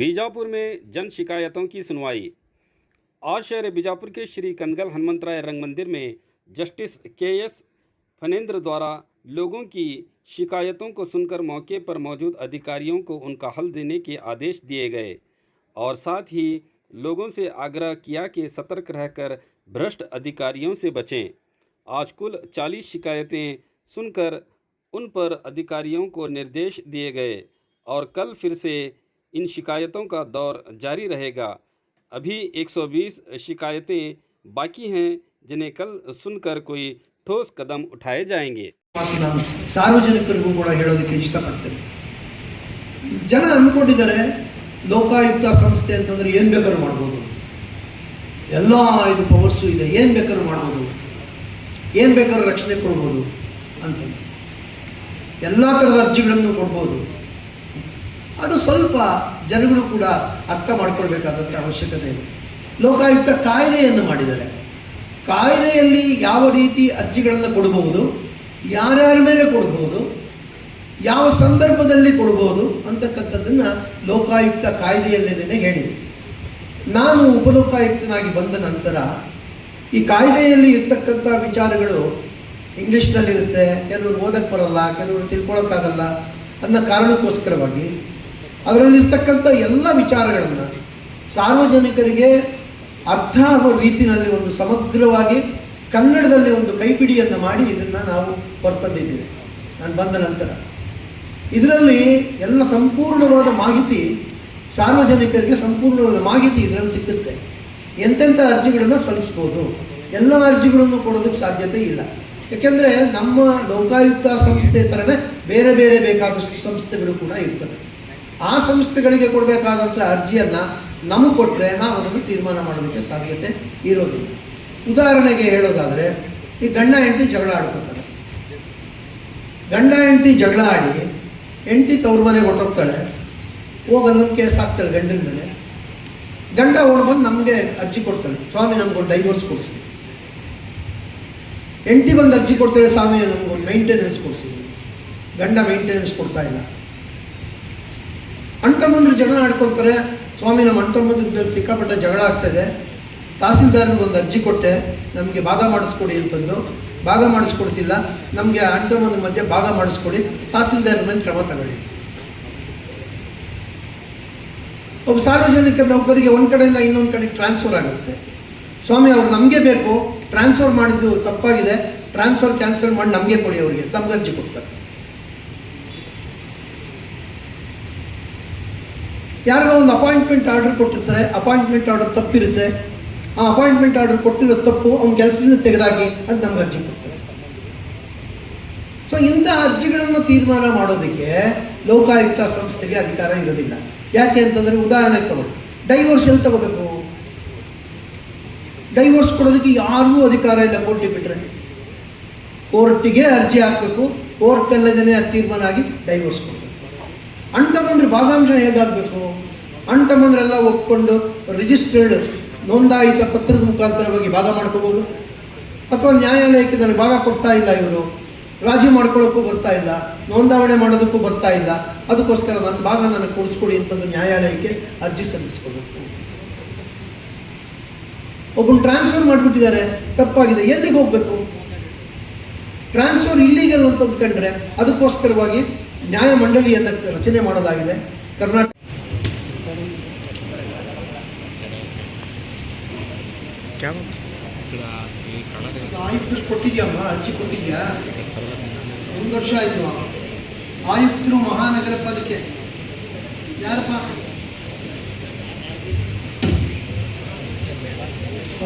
बीजापुर में जन शिकायतों की सुनवाई। आज शहर बीजापुर के श्री कनगल हनुमंतराय रंग मंदिर में जस्टिस के.एस. फनेंद्र द्वारा लोगों की शिकायतों को सुनकर मौके पर मौजूद अधिकारियों को उनका हल देने के आदेश दिए गए और साथ ही लोगों से आग्रह किया कि सतर्क रहकर भ्रष्ट अधिकारियों से बचें। आज कुल 40 शिकायतें सुनकर उन पर अधिकारियों को निर्देश दिए गए और कल फिर से इन शिकायतों का दौर जारी रहेगा। अभी 120 शिकायतें बाकी हैं जिन्हें कल सुनकर कोई ठोस कदम उठाए जाएंगे। ನಾನು ಸಾರ್ವಜನಿಕರಿಗೂ ಕೂಡ ಹೇಳೋದಕ್ಕೆ ಇಷ್ಟಪಡ್ತೇನೆ. ಜನ ಅಂದ್ಕೊಂಡಿದ್ದಾರೆ ಲೋಕಾಯುಕ್ತ ಸಂಸ್ಥೆ ಅಂತಂದ್ರೆ ಏನು ಬೇಕಾದ್ರೂ ಮಾಡ್ಬೋದು, ಎಲ್ಲ ಇದು ಪವರ್ಸು ಇದೆ, ಏನು ಬೇಕಾದ್ರೂ ಮಾಡ್ಬೋದು, ಏನು ಬೇಕಾದ್ರೂ ರಕ್ಷಣೆ ಕೊಡ್ಬೋದು ಅಂತ, ಎಲ್ಲ ಥರದ ಅರ್ಜಿಗಳನ್ನು ಕೊಡ್ಬೋದು. ಅದು ಸ್ವಲ್ಪ ಜನಗಳು ಕೂಡ ಅರ್ಥ ಮಾಡ್ಕೊಳ್ಬೇಕಾದಂಥ ಅವಶ್ಯಕತೆ ಇದೆ. ಲೋಕಾಯುಕ್ತ ಕಾಯ್ದೆಯನ್ನು ಮಾಡಿದ್ದಾರೆ. ಕಾಯ್ದೆಯಲ್ಲಿ ಯಾವ ರೀತಿ ಅರ್ಜಿಗಳನ್ನು ಕೊಡಬಹುದು, ಯಾರ್ಯಾರ ಮೇಲೆ ಕೊಡ್ಬೋದು, ಯಾವ ಸಂದರ್ಭದಲ್ಲಿ ಕೊಡ್ಬೋದು ಅಂತಕ್ಕಂಥದ್ದನ್ನು ಲೋಕಾಯುಕ್ತ ಕಾಯ್ದೆಯಲ್ಲೇನೆ ಹೇಳಿದೆ. ನಾನು ಉಪಲೋಕಾಯುಕ್ತನಾಗಿ ಬಂದ ನಂತರ ಈ ಕಾಯ್ದೆಯಲ್ಲಿ ಇರ್ತಕ್ಕಂಥ ವಿಚಾರಗಳು ಇಂಗ್ಲೀಷ್ನಲ್ಲಿರುತ್ತೆ, ಕೆಲವರು ಓದಕ್ಕೆ ಬರಲ್ಲ, ಕೆಲವರು ತಿಳ್ಕೊಳಕ್ಕಾಗಲ್ಲ ಅನ್ನೋ ಕಾರಣಕ್ಕೋಸ್ಕರವಾಗಿ ಅದರಲ್ಲಿರ್ತಕ್ಕಂಥ ಎಲ್ಲ ವಿಚಾರಗಳನ್ನು ಸಾರ್ವಜನಿಕರಿಗೆ ಅರ್ಥ ಆಗೋ ರೀತಿಯಲ್ಲಿ ಒಂದು ಸಮಗ್ರವಾಗಿ ಕನ್ನಡದಲ್ಲಿ ಒಂದು ಕೈಪಿಡಿಯನ್ನು ಮಾಡಿ ಇದನ್ನು ನಾವು ಹೊರತಂದಿದ್ದೇವೆ. ನಾನು ಬಂದ ನಂತರ ಇದರಲ್ಲಿ ಎಲ್ಲ ಸಂಪೂರ್ಣವಾದ ಮಾಹಿತಿ, ಸಾರ್ವಜನಿಕರಿಗೆ ಸಂಪೂರ್ಣವಾದ ಮಾಹಿತಿ ಇದರಲ್ಲಿ ಸಿಗುತ್ತೆ. ಎಂತೆಂಥ ಅರ್ಜಿಗಳನ್ನು ಸಲ್ಲಿಸ್ಬೋದು, ಎಲ್ಲ ಅರ್ಜಿಗಳನ್ನು ಕೊಡೋದಕ್ಕೆ ಸಾಧ್ಯತೆ ಇಲ್ಲ. ಯಾಕೆಂದರೆ ನಮ್ಮ ಲೋಕಾಯುಕ್ತ ಸಂಸ್ಥೆ ಥರನೇ ಬೇರೆ ಬೇರೆ ಬೇಕಾದಷ್ಟು ಸಂಸ್ಥೆಗಳು ಕೂಡ ಇರ್ತವೆ. ಆ ಸಂಸ್ಥೆಗಳಿಗೆ ಕೊಡಬೇಕಾದಂಥ ಅರ್ಜಿಯನ್ನು ನಮಗೆ ಕೊಟ್ಟರೆ ನಾವು ಅದನ್ನು ತೀರ್ಮಾನ ಮಾಡೋದಕ್ಕೆ ಸಾಧ್ಯತೆ ಇರೋದಿಲ್ಲ. ಉದಾಹರಣೆಗೆ ಹೇಳೋದಾದರೆ, ಈ ಗಂಡ ಹೆಂಡತಿ ಜಗಳ ಆಡ್ಕೊತಾರೆ. ಗಂಡ ಹೆಂಡತಿ ಜಗಳ ಆಡಿ ಹೆಂಡತಿ ತವ್ರ ಮನೆಗೆ ಹೊಟ್ಟೋಗ್ತಾಳೆ, ಹೋಗಲ್ಲ ಕೇಸ್ ಹಾಕ್ತಾಳೆ ಗಂಡನ ಮೇಲೆ. ಗಂಡ ಓಡ್ ಬಂದು ನಮಗೆ ಅರ್ಜಿ ಕೊಡ್ತಾಳೆ, ಸ್ವಾಮಿ ನಮ್ಗೊಂದು ಡೈವರ್ಸ್ ಕೊಡಿಸಿ. ಹೆಂಡತಿ ಬಂದು ಅರ್ಜಿ ಕೊಡ್ತಾಳೆ, ಸ್ವಾಮಿ ನಮ್ಗೊಂದು ಮೇಂಟೆನೆನ್ಸ್ ಕೊಡಿಸಿ. ಗಂಡ ಮೇಂಟೆನೆನ್ಸ್ ಕೊಡ್ತಾ ಇಲ್ಲ. ಅಣ್ತಮ್ಮಂದ್ರು ಜಗಳ ಆಡ್ಕೊಳ್ತಾರೆ, ಸ್ವಾಮಿ ನಮ್ಮ ಅಣ್ತಮ್ಮಂದ್ರ ಸಿಕ್ಕಾಪಟ್ಟೆ ಜಗಳ ಆಗ್ತಾಯಿದೆ, ತಹಸೀಲ್ದಾರ್ಗೆ ಒಂದು ಅರ್ಜಿ ಕೊಟ್ಟೆ, ನಮಗೆ ಭಾಗ ಮಾಡಿಸ್ಕೊಡಿ ಅಂತಂದು. ಭಾಗ ಮಾಡಿಸ್ಕೊಡ್ತಿಲ್ಲ, ನಮಗೆ ಅಣ್ತಮ್ಮಂದ್ರ ಮಧ್ಯೆ ಭಾಗ ಮಾಡಿಸ್ಕೊಡಿ, ತಹಸೀಲ್ದಾರ್ ಮೇಲೆ ಕ್ರಮ ತಗೊಳ್ಳಿ. ಒಬ್ಬ ಸಾರ್ವಜನಿಕ ನೌಕರಿಗೆ ಒಂದು ಕಡೆಯಿಂದ ಇನ್ನೊಂದು ಕಡೆಗೆ ಟ್ರಾನ್ಸ್ಫರ್ ಆಗುತ್ತೆ. ಸ್ವಾಮಿ ಅವ್ರು ನಮಗೆ ಬೇಕು, ಟ್ರಾನ್ಸ್ಫರ್ ಮಾಡಿದ್ದು ತಪ್ಪಾಗಿದೆ, ಟ್ರಾನ್ಸ್ಫರ್ ಕ್ಯಾನ್ಸಲ್ ಮಾಡಿ ನಮಗೆ ಕೊಡಿ, ಅವರಿಗೆ ತಮ್ಗೆ ಅರ್ಜಿ ಕೊಡ್ತಾರೆ. ಯಾರಿಗೋ ಒಂದು ಅಪಾಯಿಂಟ್ಮೆಂಟ್ ಆರ್ಡರ್ ಕೊಟ್ಟಿರ್ತಾರೆ, ಅಪಾಯಿಂಟ್ಮೆಂಟ್ ಆರ್ಡರ್ ತಪ್ಪಿರುತ್ತೆ, ಆ ಅಪಾಯಿಂಟ್ಮೆಂಟ್ ಆರ್ಡರ್ ಕೊಟ್ಟಿರೋ ತಪ್ಪು ಅವ್ನ ಕೆಲಸದಿಂದ ತೆಗೆದಾಕಿ ಅಂತ ನಮ್ಗೆ ಅರ್ಜಿ ಕೊಡ್ತಾರೆ. ಸೊ ಇಂಥ ಅರ್ಜಿಗಳನ್ನು ತೀರ್ಮಾನ ಮಾಡೋದಕ್ಕೆ ಲೋಕಾಯುಕ್ತ ಸಂಸ್ಥೆಗೆ ಅಧಿಕಾರ ಇರೋದಿಲ್ಲ. ಯಾಕೆ ಅಂತಂದರೆ, ಉದಾಹರಣೆಗೆ ತಗೊಳ್ಳಿ, ಡೈವೋರ್ಸ್ ಎಲ್ಲಿ ತಗೋಬೇಕು? ಡೈವೋರ್ಸ್ ಕೊಡೋದಕ್ಕೆ ಯಾರಿಗೂ ಅಧಿಕಾರ ಇಲ್ಲ. ಕೋರ್ಟ್ ಬಿಟ್ಟರೆ ಕೋರ್ಟಿಗೆ ಅರ್ಜಿ ಹಾಕಬೇಕು, ಕೋರ್ಟಲ್ಲದೇ ತೀರ್ಮಾನ ಆಗಿ ಡೈವೋರ್ಸ್ ಕೊಡಬೇಕು. ಅಣ್ತಮ್ಮಂದ್ರೆ ಭಾಗಾಂಶ ಹೇಗಾಗಬೇಕು? ಅಣ್ತಮ್ಮಂದ್ರೆಲ್ಲ ಒಪ್ಕೊಂಡು ರಿಜಿಸ್ಟರ್ಡ್ ನೋಂದಾಯಿತ ಪತ್ರದ ಮುಖಾಂತರವಾಗಿ ಭಾಗ ಮಾಡ್ಕೋಬೋದು, ಅಥವಾ ನ್ಯಾಯಾಲಯಕ್ಕೆ ನನಗೆ ಭಾಗ ಕೊಡ್ತಾ ಇಲ್ಲ, ಇವರು ರಾಜಿ ಮಾಡ್ಕೊಳ್ಳೋಕ್ಕೂ ಬರ್ತಾ ಇಲ್ಲ, ನೋಂದಾವಣೆ ಮಾಡೋದಕ್ಕೂ ಬರ್ತಾ ಇಲ್ಲ, ಅದಕ್ಕೋಸ್ಕರ ನನ್ನ ಭಾಗ ನನಗೆ ಕೊಡಿಸ್ಕೊಡಿ ಅಂತಂದು ನ್ಯಾಯಾಲಯಕ್ಕೆ ಅರ್ಜಿ ಸಲ್ಲಿಸ್ಕೋಬೇಕು. ಒಬ್ಬನ ಟ್ರಾನ್ಸ್ಫರ್ ಮಾಡಿಬಿಟ್ಟಿದ್ದಾರೆ, ತಪ್ಪಾಗಿದೆ, ಎಲ್ಲಿಗೆ ಹೋಗಬೇಕು? ಟ್ರಾನ್ಸ್ಫರ್ ಇಲ್ಲೀಗಲ್ ಅಂತ ಅಂದ್ಕೊಂಡ್ರೆ ಅದಕ್ಕೋಸ್ಕರವಾಗಿ ನ್ಯಾಯಮಂಡಳಿಯನ್ನು ರಚನೆ ಮಾಡೋದಾಗಿದೆ. ಕರ್ನಾಟಕ ಆಯುಕ್ತರು ಕೊಟ್ಟಿದ್ಯಮ್ಮ, ಅರ್ಜಿ ಕೊಟ್ಟಿದ್ಯಾ? 1 ವರ್ಷ ಆಯಿತು. ಆಯುಕ್ತರು ಮಹಾನಗರ ಪಾಲಿಕೆ ಯಾರಪ್ಪ?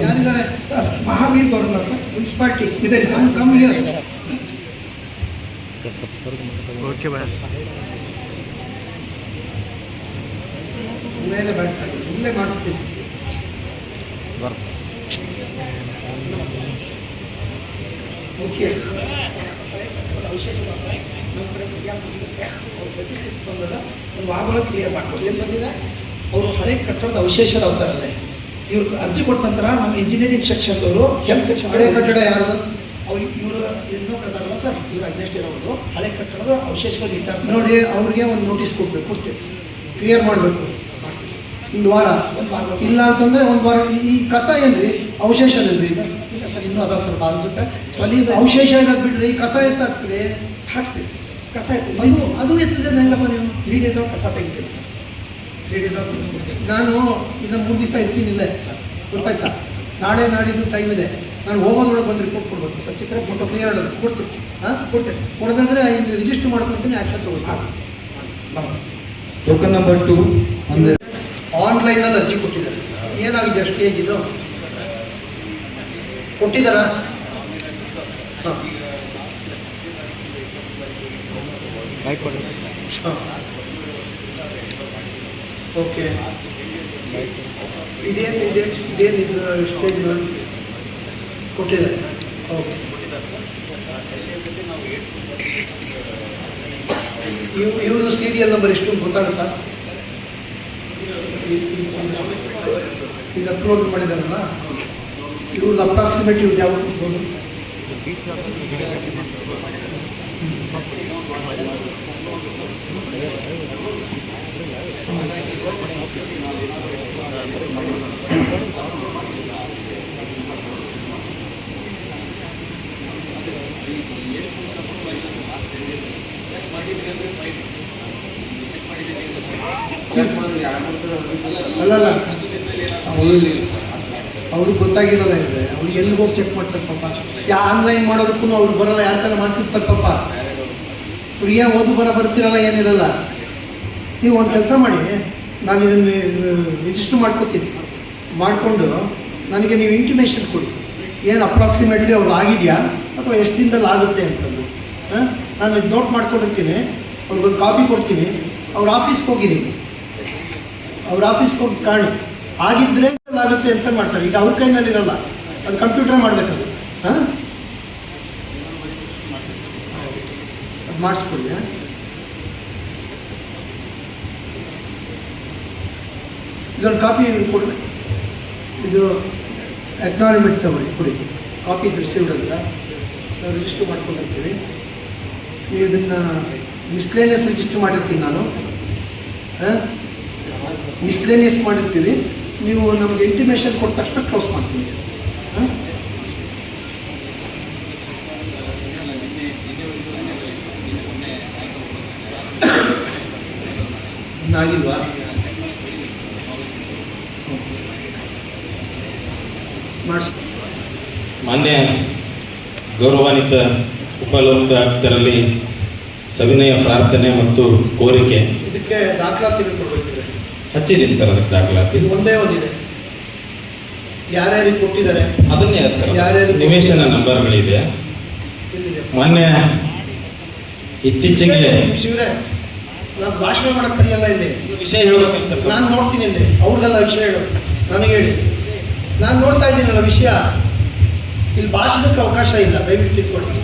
ಯಾರಿದ್ದಾರೆ sir? Mahaveer Gowda sir, municipality ಇದೆ ಸರ್. ಕಮ್ಮಿಗೆ ಓಕೆ ಬಾಯ್. ಮೇಲೆ ಬರ್ತಾರೆ, ಇಲ್ಲೇ ಮಾಡಿಸ್ತೀವಿ. ಓಕೆ, ವಿಶೇಷ ಒಂದು ವಾರಗಳ ಕ್ಲಿಯರ್ ಮಾಡ್ಕೊಡಿ. ಏನು ಬಂದಿದೆ? ಅವರು ಹಳೆ ಕಟ್ಟಡದ ಅವಶೇಷದ ಅವಸರ ಇದೆ. ಇವ್ರು ಅರ್ಜಿ ಕೊಟ್ಟ ನಂತರ ನಮ್ಮ ಇಂಜಿನಿಯರಿಂಗ್ ಸೆಕ್ಷನ್ದವರು ಹೆಲ್ತ್ ಸೆಕ್ಷನ್, ಹಳೆ ಕಟ್ಟಡ ಯಾರು ಅವ್ರು ಇವರು ಇನ್ನೂ ಕಟ್ಟಡಲ್ಲ ಸರ್, ಇವರು ಅಗ್ನೆಸ್ಟ್ ಇರೋರು ಹಳೆ ಕಟ್ಟಡದ ಅವಶೇಷಗಳು ಇಟ್ಟಾರೆ ನೋಡಿ. ಅವ್ರಿಗೆ ಒಂದು ನೋಟಿಸ್ ಕೊಡಬೇಕು, ಕ್ಲಿಯರ್ ಮಾಡಬೇಕು. ಒಂದು ವಾರ ಇಲ್ಲ ಅಂತಂದರೆ ಒಂದು ವಾರ. ಈ ಕಸ ಏನ್ರಿ ಅವಶೇಷ ಏನ್ರಿ ಇದು? ಇಲ್ಲ ಸರ್, ಇನ್ನೂ ಅದಾವ ಸ್ವಲ್ಪ ಅನ್ಸುತ್ತೆ. ಅವಶೇಷ ಇರೋದು ಬಿಡ್ರಿ, ಈ ಕಸ ಎತ್ತಾಕ್ಸ್ರಿ. ಹಾಕ್ಸ್ತೀವಿ ಸರ್. ಕಸ ಅದು ಎತ್ತದೆ ಹೆಂಗಪ್ಪ ನೀವು? 3 days ಕಸ ತೆಗಿತೀನಿ ಸರ್. 3 days ನಾನು ಇದನ್ನು 3 ದಿವಸ ಇರ್ತೀನಿ ಇಲ್ಲೇ ಸರ್, ಗೊತ್ತಾಯ್ತಾ? ನಾಳೆ ನಾಡಿದ್ದು ಟೈಮ್ ಇದೆ, ನಾನು ಹೋಗೋದ್ರೊಳಗೆ ಬಂದು ರಿಪೋರ್ಟ್ ಕೊಡ್ಬೋದು ಸರ್. ಚಿತ್ರ ಸ್ವಲ್ಪ ಕ್ಲಿಯರ್ ಕೊಡ್ತೀನಿ ಸರ್. ಹಾಂ ಕೊಡ್ತೇನೆ ಸರ್. ಕೊಡೋದಂದ್ರೆ ಇಲ್ಲಿ ರಿಜಿಸ್ಟರ್ ಮಾಡ್ಕೊಳ್ತೀನಿ, ಆ್ಯಕ್ಷನ್ ತಗೊಳ್ತೀನಿ. ಹಾಂ ಸರ್. ಟೋಕನ್ ನಂಬರ್ 2 ಅಂದರೆ ಆನ್ಲೈನಲ್ಲಿ ಅರ್ಜಿ ಕೊಟ್ಟಿದ್ದಾರೆ. ಏನಾಗಿದೆ ಸ್ಟೇಜ್ ಇದು? ಕೊಟ್ಟಿದ್ದಾರಾ? ಹಾಂ ಹಾಂ ಓಕೆ. ಇದೇನು ಸ್ಟೇಜ್ ಕೊಟ್ಟಿದ್ದಾರೆ? ಓಕೆ. ಇವರು ಸೀರಿಯಲ್ ನಂಬರ್ ಎಷ್ಟು ಗೊತ್ತಾಗುತ್ತಾ? ಈಗ ಅಪ್ಲೋಡ್ ಮಾಡಿದಾರಲ್ಲ, ಇವ್ರದ್ದು ಅಪ್ರಾಕ್ಸಿಮೇಟ್ ಇವ್ರು ಯಾವಾಗ ಸಿಗ್ಬೋದು? ಅಲ್ಲಲ್ಲ, ಅವ್ರಿಗೆ ಗೊತ್ತಾಗಿರಲ್ಲ ಇದೆ. ಅವ್ರಿಗೆ ಎಲ್ಲಿಗೆ ಹೋಗಿ ಚೆಕ್ ಮಾಡ್ತಾರೆ ಪಾಪ. ಆನ್ಲೈನ್ ಮಾಡೋದಕ್ಕೂ ಅವ್ರು ಬರಲ್ಲ, ಯಾರ ಥರ ಮಾಡಿಸಿರ್ತಾರೆ ಪಾಪ. ಫ್ರೀಯಾಗಿ ಓದು ಬರ್ತಿರಲ್ಲ, ಏನಿರಲ್ಲ. ನೀವು ಒಂದು ಕೆಲಸ ಮಾಡಿ, ನಾನು ಇದನ್ನು ರಿಜಿಸ್ಟರ್ ಮಾಡ್ಕೊತೀನಿ. ಮಾಡಿಕೊಂಡು ನನಗೆ ನೀವು ಇಂಟಿಮೇಷನ್ ಕೊಡಿ, ಏನು ಅಪ್ರಾಕ್ಸಿಮೇಟ್ಲಿ ಅವ್ರು ಆಗಿದೆಯಾ ಅಥವಾ ಎಷ್ಟು ದಿನದಲ್ಲಿ ಆಗುತ್ತೆ ಅಂತಂದು. ನಾನು ಇದು ನೋಟ್ ಮಾಡ್ಕೊಂಡಿರ್ತೀನಿ, ಅವ್ರಿಗೊಂದು ಕಾಪಿ ಕೊಡ್ತೀನಿ. ಅವ್ರ ಆಫೀಸ್ಗೆ ಹೋಗಿ, ನೀವು ಅವ್ರ ಆಫೀಸ್ಗೆ ಹೋಗಿ ಕಾಣಿ, ಆಗಿದ್ದರೆ ಆಗುತ್ತೆ ಅಂತ ಮಾಡ್ತಾರೆ. ಈಗ ಅವ್ರ ಕೈನಲ್ಲಿರಲ್ಲ, ಅದು ಕಂಪ್ಯೂಟರ್ ಮಾಡಬೇಕದು. ಹಾಂ, ಅದು ಮಾಡಿಸ್ಕೊಡಿ. ಇದೊಂದು ಕಾಪಿ ಕೊಡಿ, ಇದು ಅಕ್ನಾಲಜ್ಮೆಂಟ್ ತಗೊಳ್ಳಿ, ಕೊಡಿ. ಕಾಪಿ ರಿಸೀವ್ಡ್ ಅಂತ ನಾವು ರಿಜಿಸ್ಟರ್ ಮಾಡ್ಕೊಂಡಿರ್ತೀವಿ. ನೀವು ಇದನ್ನು ಮಿಸ್ಲೇನಿಯಸ್ ರಿಜಿಸ್ಟರ್ ಮಾಡಿರ್ತೀನಿ ನಾನು. ಮಿಸ್ಲೇನಿಯಸ್ ಮಾಡಿರ್ತೀವಿ. ನೀವು ನಮಗೆ ಇಂಟಿಮೇಷನ್ ಕೊಟ್ಟ ತಕ್ಷಣ ಕ್ಲೋಸ್ ಮಾಡ್ತೀವಿ. ಹಾಂ, ಆಗಿಲ್ವಾ? ಮಾಡಿಸಿ. ಮಾನ್ಯ ಗೌರವಾನ್ವಿತ ಉಪಲೋಕಾಯುಕ್ತರಲ್ಲಿ ಸವಿನಯ ಪ್ರಾರ್ಥನೆ ಮತ್ತು ಕೋರಿಕೆ. ಇದಕ್ಕೆ ದಾಖಲಾತಿ ಕೊಡಬೇಕಿದೆ. ಹಚ್ಚಿದ್ದೀನಿ ಸರ್, ಅದಕ್ಕೆ ದಾಖಲಾತಿ. ಇದು ಒಂದೇ ಒಂದಿದೆ, ಯಾರ್ಯಾರಿಗೆ ಕೊಟ್ಟಿದ್ದಾರೆ ಅದನ್ನೇ ಸರ್, ಯಾರ್ಯಾರಿಗೆ ನಿವೇಶನ ನಂಬರ್ಗಳಿದೆ. ಇಲ್ಲಿದೆ. ಮಾನ್ಯ ಇತ್ತೀಚೆಗೆ ಶಿವರೇ, ನಾನು ಭಾಷಣ ಮಾಡೋಕ್ಕೆ ಕರೆಯಲ್ಲ ಇಲ್ಲಿ. ವಿಷಯ ಹೇಳ್ಬೇಕಂತ ಸರ್. ನಾನು ನೋಡ್ತೀನಿ ಇಲ್ಲಿ, ಅವ್ರಿಗೆಲ್ಲ ವಿಷಯ ಹೇಳು, ನನಗೆ ಹೇಳಿ. ನಾನು ನೋಡ್ತಾ ಇದ್ದೀನಲ್ಲ ವಿಷಯ, ಇಲ್ಲಿ ಭಾಷಣಕ್ಕೆ ಅವಕಾಶ ಇಲ್ಲ, ದಯವಿಟ್ಟು ಇಟ್ಕೊಳ್ಳಿ.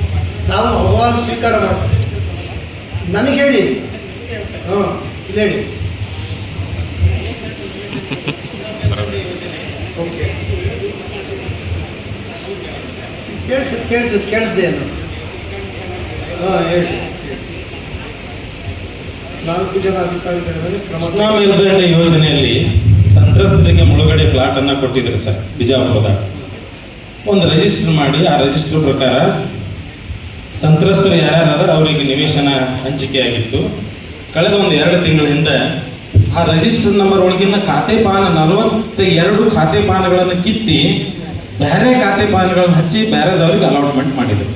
ನಾವು ಅಹವಾಲು ಸ್ವೀಕಾರ ಮಾಡ್ತೀವಿ. ನನಗೆ ಹೇಳಿ. ಹಾಂ, ಇಲ್ಲಿ ಹೇಳಿ. ಓಕೆ, ಕೇಳಿಸ್ದೆ ಏನು? ಹಾಂ, ಹೇಳಿ. 4 ಜನ ಅಧಿಕಾರಿಗಳ ಮೇಲೆ ಕ್ರಮ. ಕೃಷ್ಣಾ ಮೇಲ್ದಂಡೆ ಯೋಜನೆಯಲ್ಲಿ ಸಂತ್ರಸ್ತರಿಗೆ ಮುಳುಗಡೆ ಪ್ಲಾಟ್ ಅನ್ನ ಕೊಟ್ಟಿದ್ರು ಸರ್ ಬಿಜಾಪುರದಾಗ. ಒಂದು ರಿಜಿಸ್ಟರ್ ಮಾಡಿ, ಆ ರಿಜಿಸ್ಟರ್ ಪ್ರಕಾರ ಸಂತ್ರಸ್ತರು ಯಾರ್ಯಾರಾದ್ರೆ ಅವರಿಗೆ ನಿವೇಶನ ಹಂಚಿಕೆಯಾಗಿತ್ತು. ಕಳೆದ ಒಂದು 2 ತಿಂಗಳ ಹಿಂದೆ ಆ ರಿಜಿಸ್ಟರ್ ನಂಬರ್ ಒಳಗಿನ ಖಾತೆ ಪಾನ 42 ಖಾತೆ ಪಾನಗಳನ್ನು ಕಿತ್ತಿ ಬೇರೆ ಖಾತೆ ಪಾನಗಳನ್ನು ಹಚ್ಚಿ ಬೇರೆದವ್ರಿಗೆ ಅಲಾಟ್ಮೆಂಟ್ ಮಾಡಿದರು.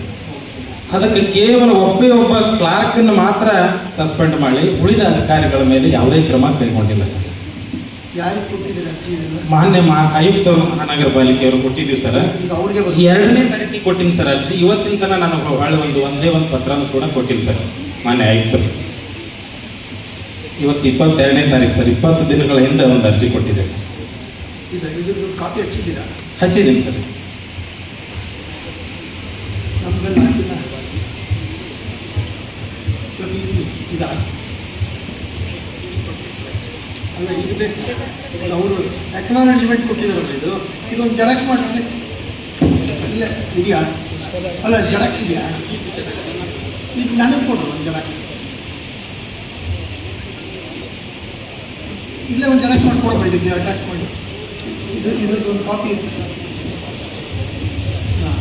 ಅದಕ್ಕೆ ಕೇವಲ ಒಬ್ಬ ಕ್ಲಾರ್ಕನ್ನು ಮಾತ್ರ ಸಸ್ಪೆಂಡ್ ಮಾಡಿ ಉಳಿದ ಅಧಿಕಾರಿಗಳ ಮೇಲೆ ಯಾವುದೇ ಕ್ರಮ ಕೈಗೊಂಡಿಲ್ಲ ಸರ್. ಯಾರಿಗೆ ಕೊಟ್ಟಿದ್ದೀರಿ ಅರ್ಜಿ? ಮಾನ್ಯ ಆಯುಕ್ತ ಮಹಾನಗರ ಪಾಲಿಕೆಯವರು ಕೊಟ್ಟಿದ್ದೀವಿ ಸರ್. ಈಗ ಅವ್ರಿಗೆ 2ನೇ ತಾರೀಕಿಗೆ ಕೊಟ್ಟಿನಿ ಸರ್ ಅರ್ಜಿ. ಇವತ್ತಿನ ತನಕ ನಾನು ಹೊಳ್ಳಿ ಒಂದೇ ಒಂದು ಪತ್ರನೂ ಕೂಡ ಕೊಟ್ಟಿಲ್ಲ ಸರ್ ಮಾನ್ಯ ಆಯುಕ್ತರು. ಇವತ್ತು 22ನೇ ತಾರೀಕು ಸರ್, 20 ದಿನಗಳ ಹಿಂದೆ ಒಂದು ಅರ್ಜಿ ಕೊಟ್ಟಿದೆ ಸರ್. ಇದ್ರದ್ದು ಕಾಪಿ ಹಚ್ಚಿದ್ದೀರಾ? ಹಚ್ಚಿದ್ದೀನಿ ಸರ್. ನಮ್ಗೆಲ್ಲ ಹಾಕಿಲ್ಲ. ಇದಾ ಅಲ್ಲ, ಇದು ಬೇಕು. ಅವರು ಅಕ್ನಾಲಜ್ಮೆಂಟ್ ಕೊಟ್ಟಿದ್ದಾರಲ್ಲ, ಇದೊಂದು ಜೆರಾಕ್ಸ್ ಮಾಡಿಸಿದೆ. ಇಲ್ಲ ಇದೆಯಾ? ಅಲ್ಲ, ಜೆರಾಕ್ಸ್ ಇದೆಯಾ? ಇದು ನನಗೆ ಕೊಡು ಒಂದು ಜೆರಾಕ್ಸ್. ಇಲ್ಲೇ ಒಂದು ಜೆರಾಕ್ಸ್ ಮಾಡ್ಕೊಡ್ಬೋದು, ಇದಕ್ಕೆ ಅಟ್ಯಾಚ್ ಮಾಡಿ. ಇದ್ರದ್ದೊಂದು ಕಾಪಿ. ಹಾಂ,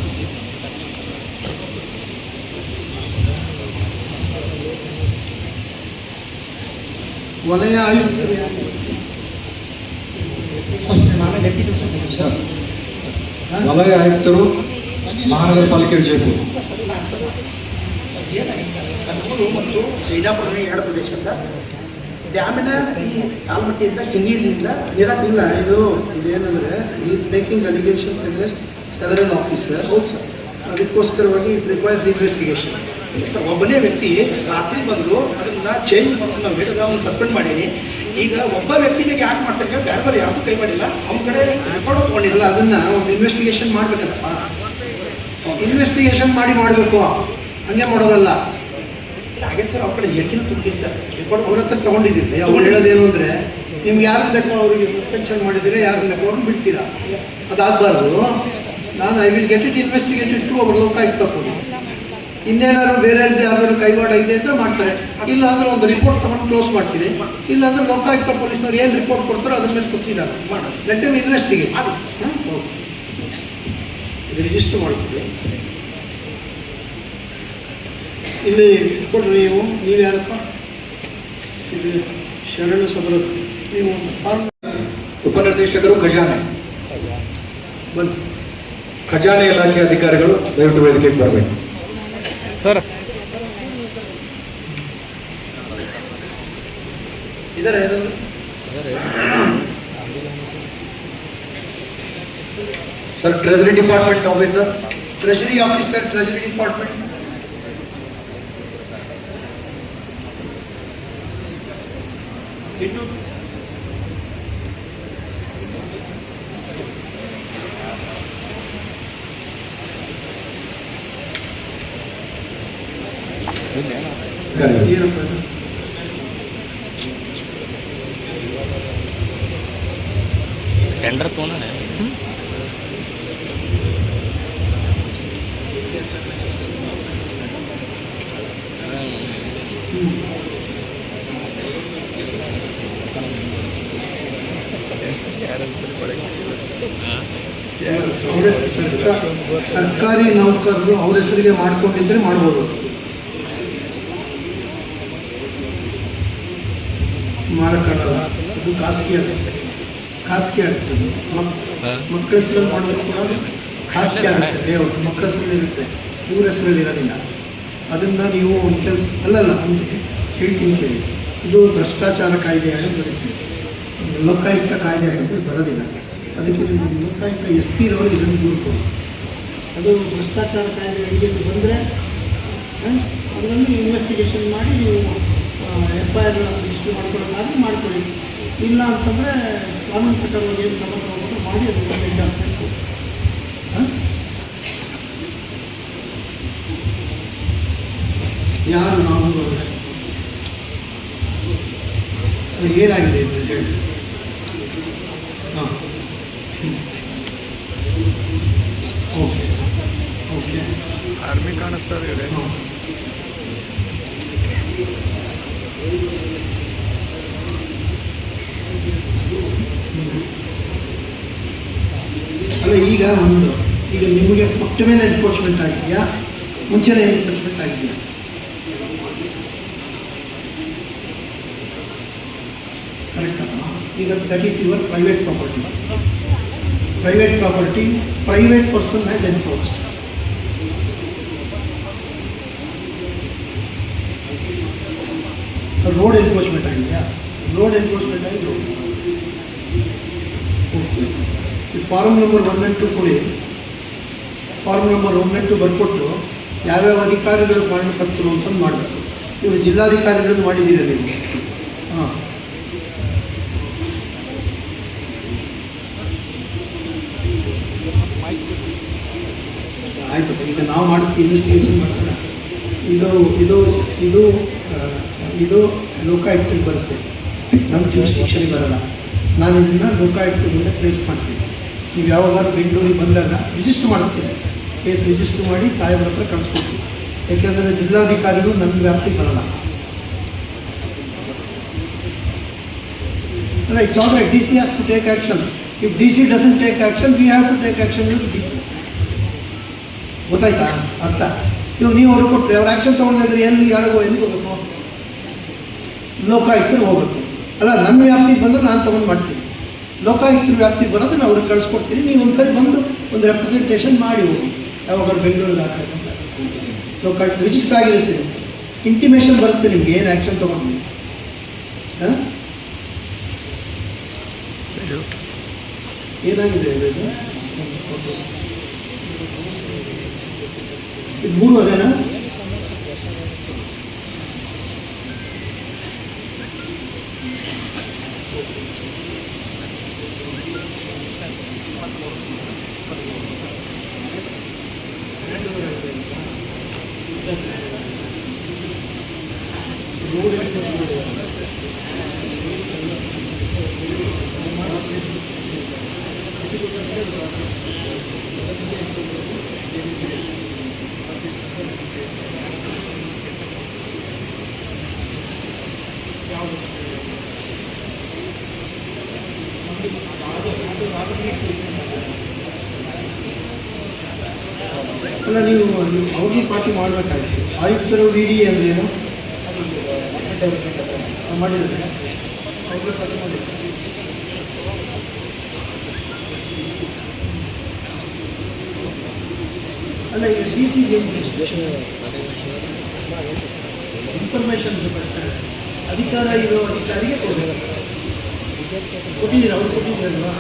ವಲಯ ಆಯುಕ್ತರು ಸರ್ ನಾನು ಡೆಪ್ಯೂಟಿ ಸೆಕ್ರೆಟರಿ ಸರ್. ವಲಯ ಆಯುಕ್ತರು ಮಹಾನಗರ ಪಾಲಿಕೆ ವಿಜಯಪುರ. ಸರ್ ಏನಾಗಿದೆ ಸರ್, ಕನಸೂರು ಮತ್ತು ಜೈನಾಪುರ ಎರಡು ಪ್ರದೇಶ ಸರ್. ಡ್ಯಾಮಿನ ಈ ಆಲ್ಮಟ್ಟಿಯಿಂದ ನೀರಿನಿಂದ ನಿರಾಸೆ ಇಲ್ಲ. ಇದೇನೆಂದರೆ is making allegations against several officer. ಹೌದು ಸರ್. ಅದಕ್ಕೋಸ್ಕರವಾಗಿ ಇಟ್ ರಿಕ್ವೈರ್ಸ್ ಇನ್ವೆಸ್ಟಿಗೇಷನ್. ಇಲ್ಲ ಸರ್, ಒಬ್ಬನೇ ವ್ಯಕ್ತಿ ರಾತ್ರಿ ಬಂದು ಅದನ್ನು ಚೇಂಜ್ ಮಾಡೋದು ನಾವು ಹಿಡಿದು ಅವ್ನು ಸಸ್ಪೆಂಡ್ ಮಾಡೀನಿ. ಈಗ ಒಬ್ಬ ವ್ಯಕ್ತಿ ಬಗ್ಗೆ ಯಾಕೆ ಮಾಡ್ತಾರೆ, ಬೇರೆ ಬೇರೆ ಯಾರು ಕೈ ಮಾಡಿಲ್ಲ, ಅವನ ಕಡೆ ರೆಕಾರ್ಡ್ ತೊಗೊಂಡಿಲ್ಲ. ಅಲ್ಲ, ಅದನ್ನು ಒಂದು ಇನ್ವೆಸ್ಟಿಗೇಷನ್ ಮಾಡಬೇಕಲ್ಲಪ್ಪ. ಇನ್ವೆಸ್ಟಿಗೇಷನ್ ಮಾಡಬೇಕು, ಹಂಗೆ ಮಾಡೋದಲ್ಲ. ಹಾಗೆ ಸರ್, ಅವ್ರ ಕಡೆ ಹೇಳಿಕೆನೂ ತೊಗೊಂಡಿಲ್ಲ ಸರ್, ರೆಕಾರ್ಡ್ ಅವ್ರ ಹತ್ರ ತೊಗೊಂಡಿದ್ದೀರಿ. ಅವ್ರು ಹೇಳೋದೇನು ಅಂದರೆ, ನಿಮ್ಗೆ ಯಾರು ಬೇಕೋ ಅವರಿಗೆ ಸಸ್ಪೆನ್ಷನ್ ಮಾಡಿದ್ದೀರಾ, ಯಾರು ಬೇಕೋ ಅವ್ರನ್ನ ಬಿಡ್ತೀರಾ. ಅದಾಗಬಾರ್ದು. ನಾನು I will get it investigated to ಅವ್ರ ಲೋಕಾಯುಕ್ತ ಪೊಲೀಸ್. ಇನ್ನೇನಾದ್ರು ಬೇರೆ ಯಾವ್ದಾದ್ರು ಕೈವಾಡ ಇದೆ ಅಂತ ಮಾಡ್ತಾರೆ. ಇಲ್ಲ ಅಂದ್ರೆ ಒಂದು ರಿಪೋರ್ಟ್ ತೊಗೊಂಡು ಕ್ಲೋಸ್ ಮಾಡ್ತೀನಿ. ಇಲ್ಲ ಅಂದ್ರೆ ಲೋಕಾಯುಕ್ತ ಪೊಲೀಸ್ನವ್ರು ಏನು ರಿಪೋರ್ಟ್ ಕೊಡ್ತಾರೋ ಅದ್ರ ಮೇಲೆ ಪ್ರೊಸೀಡ್ ಆಗುತ್ತೆ. ಮಾಡೋದು ಲೆಟ್ ಎಮ್ ಇನ್ವೆಸ್ಟಿಗೇಟ್ ಆಗುತ್ತೆ ಸರ್. ಇದು ರಿಜಿಸ್ಟರ್ ಮಾಡ್ತೀವಿ. ಇಲ್ಲಿ ಕೊಡ್ರಿ. ನೀವು ಯಾರಪ್ಪ? ಇದು ಶರಣ ಸಬರತ್. ನೀವು ಫಾರ್ಮ್ ಉಪನಿರ್ದೇಶಕರು ಖಜಾನೆ, ಬನ್ನಿ. ಖಜಾನೆ ಇಲಾಖೆ ಅಧಿಕಾರಿಗಳು ದಯವಿಟ್ಟು ವೇದಿಕೆಗೆ ಬರಬೇಕು. ಸರ್ ಇದರ ಯಾರಾದ್ರು sir, treasury department officer, treasury officer, treasury department. ಇನ್ನು ಏನಪ್ಪ ಇದು? टेंडर तो ना है ಅವರೇ ಸರ್ಕಾರಿ ನೌಕರರು ಅವ್ರ ಹೆಸರಿಗೆ ಮಾಡ್ಕೊಂಡಿದ್ರೆ ಮಾಡ್ಬೋದು. ಮಾಡೋಕ್ಕಾಗಲ್ಲ, ಅದು ಖಾಸಗಿ ಆಗುತ್ತೆ. ಖಾಸಗಿ ಆಗ್ತದೆ. ಮಕ್ಕಳ ಹೆಸರಲ್ಲಿ ಮಾಡಬೇಕು ಕೂಡ ಖಾಸಗಿ ಆಗುತ್ತೆ. ಲೇಔಟ್ ಮಕ್ಕಳ ಹೆಸರಲ್ಲಿ ಇರುತ್ತೆ, ಇವ್ರ ಹೆಸರಲ್ಲಿ ಇರೋದಿಲ್ಲ. ಅದನ್ನು ನೀವು ಒಂದು ಕೆಲಸ ಅಲ್ಲಲ್ಲ ಅಂದರೆ ಹೇಳ್ತೀನಿ ಕೇಳಿ. ಇದು ಭ್ರಷ್ಟಾಚಾರ ಕಾಯ್ದೆ ಅಡಿ ಬರುತ್ತೆ, ಲೋಕಾಯುಕ್ತ ಕಾಯ್ದೆ ಅಡಿಗೆ ಬರೋದಿಲ್ಲ. ಅದಕ್ಕೆ ಲೋಕಾಯುಕ್ತ ಎಸ್ ಪಿ ರವರಿಗೆ ಇದನ್ನು ದೂರು ಕೊಡಿ. ಅದು ಭ್ರಷ್ಟಾಚಾರ ಕಾಯ್ದೆ ಅಡಿಗೆ ಬಂದರೆ ಅದರಲ್ಲಿ ಇನ್ವೆಸ್ಟಿಗೇಷನ್ ಮಾಡಿ ನೀವು FIR ರಿಜಿಸ್ಟರ್ ಮಾಡ್ಕೊಳ್ಳೋದಾದ್ರೆ ಮಾಡ್ಕೊಳ್ಳಿ. ಇಲ್ಲ ಅಂತಂದರೆ ಕಾನೂನು ಪ್ರಕಾರವಾಗಿ ಏನು ಕ್ರಮ ತಗೋಬೇಕು ಮಾಡಿ ಅದನ್ನು ಎಂಡಾಸ್ಬೇಕು. ಯಾರು ನಾವು ಏನಾಗಿದೆ ಇದು ಹೇಳಿ. ಹಾಂ, ಓಕೆ ಓಕೆ. ಆರ್ಮಿ ಕಾಣಿಸ್ತಾ ಇದೆ. ಅಲ್ಲ, ಈಗ ನಿಮಗೆ ಕೊಟ್ಟ ಮೇಲೆ ಎನ್ಕ್ರೋಚ್ಮೆಂಟ್ ಆಗಿದೆಯಾ, ಮುಂಚೆನೇ ಎನ್ಕ್ರೋಚ್ಮೆಂಟ್ ಆಗಿದೆಯಾ? ಕರೆಕ್ಟಪ್ಪ. ಈಗ that is your private property. Private person has encroached. Road encroachment ಆಗಿದೆಯಾ? ರೋಡ್ ಎನ್ಕ್ರೋಚ್ಮೆಂಟ್ ಆಗಿದೆ. ಓಕೆ. ಈ ಫಾರ್ಮ್ ನಂಬರ್ 1 and 2 ಕೊಡಿ. ಫಾರ್ಮ್ ನಂಬರ್ 1 and 2 ಬರ್ಕೊಟ್ಟು ಯಾವ್ಯಾವ ಅಧಿಕಾರಿಗಳು ಕಾರಣಕರ್ತರು ಅಂತಂದು ಮಾಡಬೇಕು. ಇವರು ಜಿಲ್ಲಾಧಿಕಾರಿಗಳನ್ನು ಮಾಡಿದ್ದೀರ ನೀವು. ಹಾಂ, ಆಯ್ತಪ್ಪ. ಈಗ ನಾವು ಮಾಡಿಸ್ತೀವಿ, ಇನ್ವೆಸ್ಟಿಗೇಷನ್ ಮಾಡಿಸೋಣ. ಇದು ಲೋಕಾಯುಕ್ತಕ್ಕೆ ಬರುತ್ತೆ, ನಮ್ಮ ಜೂರಿಸ್ಡಿಕ್ಷನ್ಗೆ ಬರೋಲ್ಲ. ನಾನು ಇದನ್ನು ಲೋಕಾಯುಕ್ತ ಮುಂದೆ ಪ್ಲೇಸ್ ಮಾಡ್ತೀನಿ. ನೀವು ಯಾವಾಗಾದ್ರೂ ಬೆಂಗಳೂರಿಗೆ ಬಂದಾಗ ರಿಜಿಸ್ಟರ್ ಮಾಡಿಸ್ತೀನಿ. ಕೇಸ್ ರಿಜಿಸ್ಟರ್ ಮಾಡಿ ಸಾಹೇಬ್ರ ಹತ್ರ ಕಳಿಸ್ಕೊಡ್ತೀನಿ. ಯಾಕೆಂದರೆ ಜಿಲ್ಲಾಧಿಕಾರಿಗಳು ನನ್ನ ವ್ಯಾಪ್ತಿಗೆ ಬರೋಲ್ಲ. ಅಲ್ಲ, it's all right. DC has to take action. If DC doesn't take action, we have to take action with DC. ಗೊತ್ತಾಯ್ತಾ ಅರ್ಥ? ಇವಾಗ ನೀವು ಅವ್ರಿಗೆ ಕೊಟ್ಟರೆ ಅವ್ರು ಆ್ಯಕ್ಷನ್ ತೊಗೊಂಡಿದ್ರೆ ಎಲ್ಲಿ ಯಾರಿಗೋ ಎಲ್ಲಿಗೆ ಹೋಗ್ಬೇಕು? ಲೋಕಾಯುಕ್ತರು ಹೋಗ್ಬೇಕು. ಅಲ್ಲ, ನನ್ನ ವ್ಯಾಪ್ತಿಗೆ ಬಂದರೆ ನಾನು ತೊಗೊಂಡು ಮಾಡ್ತೀನಿ. ಲೋಕಾಯುಕ್ತರ ವ್ಯಾಪ್ತಿಗೆ ಬರೋದು ನಾನು ಅವ್ರಿಗೆ ಕಳಿಸ್ಕೊಡ್ತೀನಿ. ನೀವು ಒಂದ್ಸರಿ ಬಂದು ಒಂದು ರೆಪ್ರೆಸೆಂಟೇಷನ್ ಮಾಡಿ ಹೋಗಿ. ಯಾವಾಗ ಬೆಂಗಳೂರಿಗೆ ಹಾಕಬೇಕಂತ ಲೋಕಾಯುಕ್ತ ರಿಜಿಸ್ಟರ್ ಆಗಿರುತ್ತೆ. ಇಂಟಿಮೇಷನ್ ಬರುತ್ತೆ ನಿಮ್ಗೆ ಏನು ಆ್ಯಕ್ಷನ್ ತೊಗೊಂಡು. ಹಾಂ, ಸರಿ, ಓಕೆ. ಏನಾಗಿದೆ ಇದು? ಇದು 3 ಅದೇನಾ? ಅಲ್ಲ, ನೀವು ಅವ್ರಿಗೆ ಪಾರ್ಟಿ ಮಾಡಬೇಕಾಗಿತ್ತು. ಆಯುಕ್ತರು DD ಅಂದರೆ ಏನು ಮಾಡಿದ್ದಾರೆ? ಅವ್ರಿಗೆ ಪಾರ್ಟಿ ಮಾಡಿದ್ದಾರೆ. ಅಲ್ಲ, ಈಗ DC ಇನ್ಫಾರ್ಮೇಷನ್ ಬರ್ತಾರೆ. ಅಧಿಕಾರ ಇರೋ ಅಧಿಕಾರಿಗೆ ಕೊಡಬೇಕು. ಕೊಟ್ಟಿದ್ದೀರಾ? ಅವ್ರು ಕೊಟ್ಟಿದ್ದೀರಲ್ವಾ?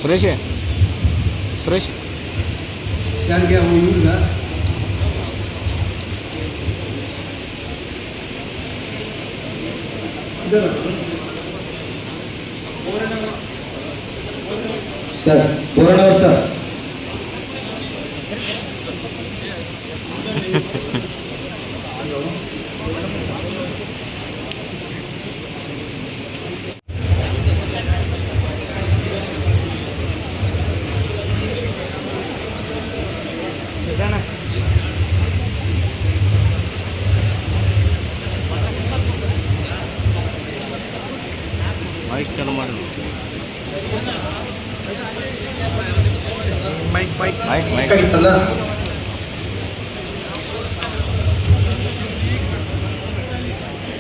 ಸುರೇಶ್ ಯಾರಿಗೆ? ಇವ್ರಿಗ ಇದರ ಸರ್, ಬೋರಣ್ಣವ್ರು ಸರ್. ಮೈಕ್ ಚಾಲು ಮಾಡಿ. ಮೈಕ್ ಮೈಕ್ ಆಗಿತ್ತಲ್ಲ.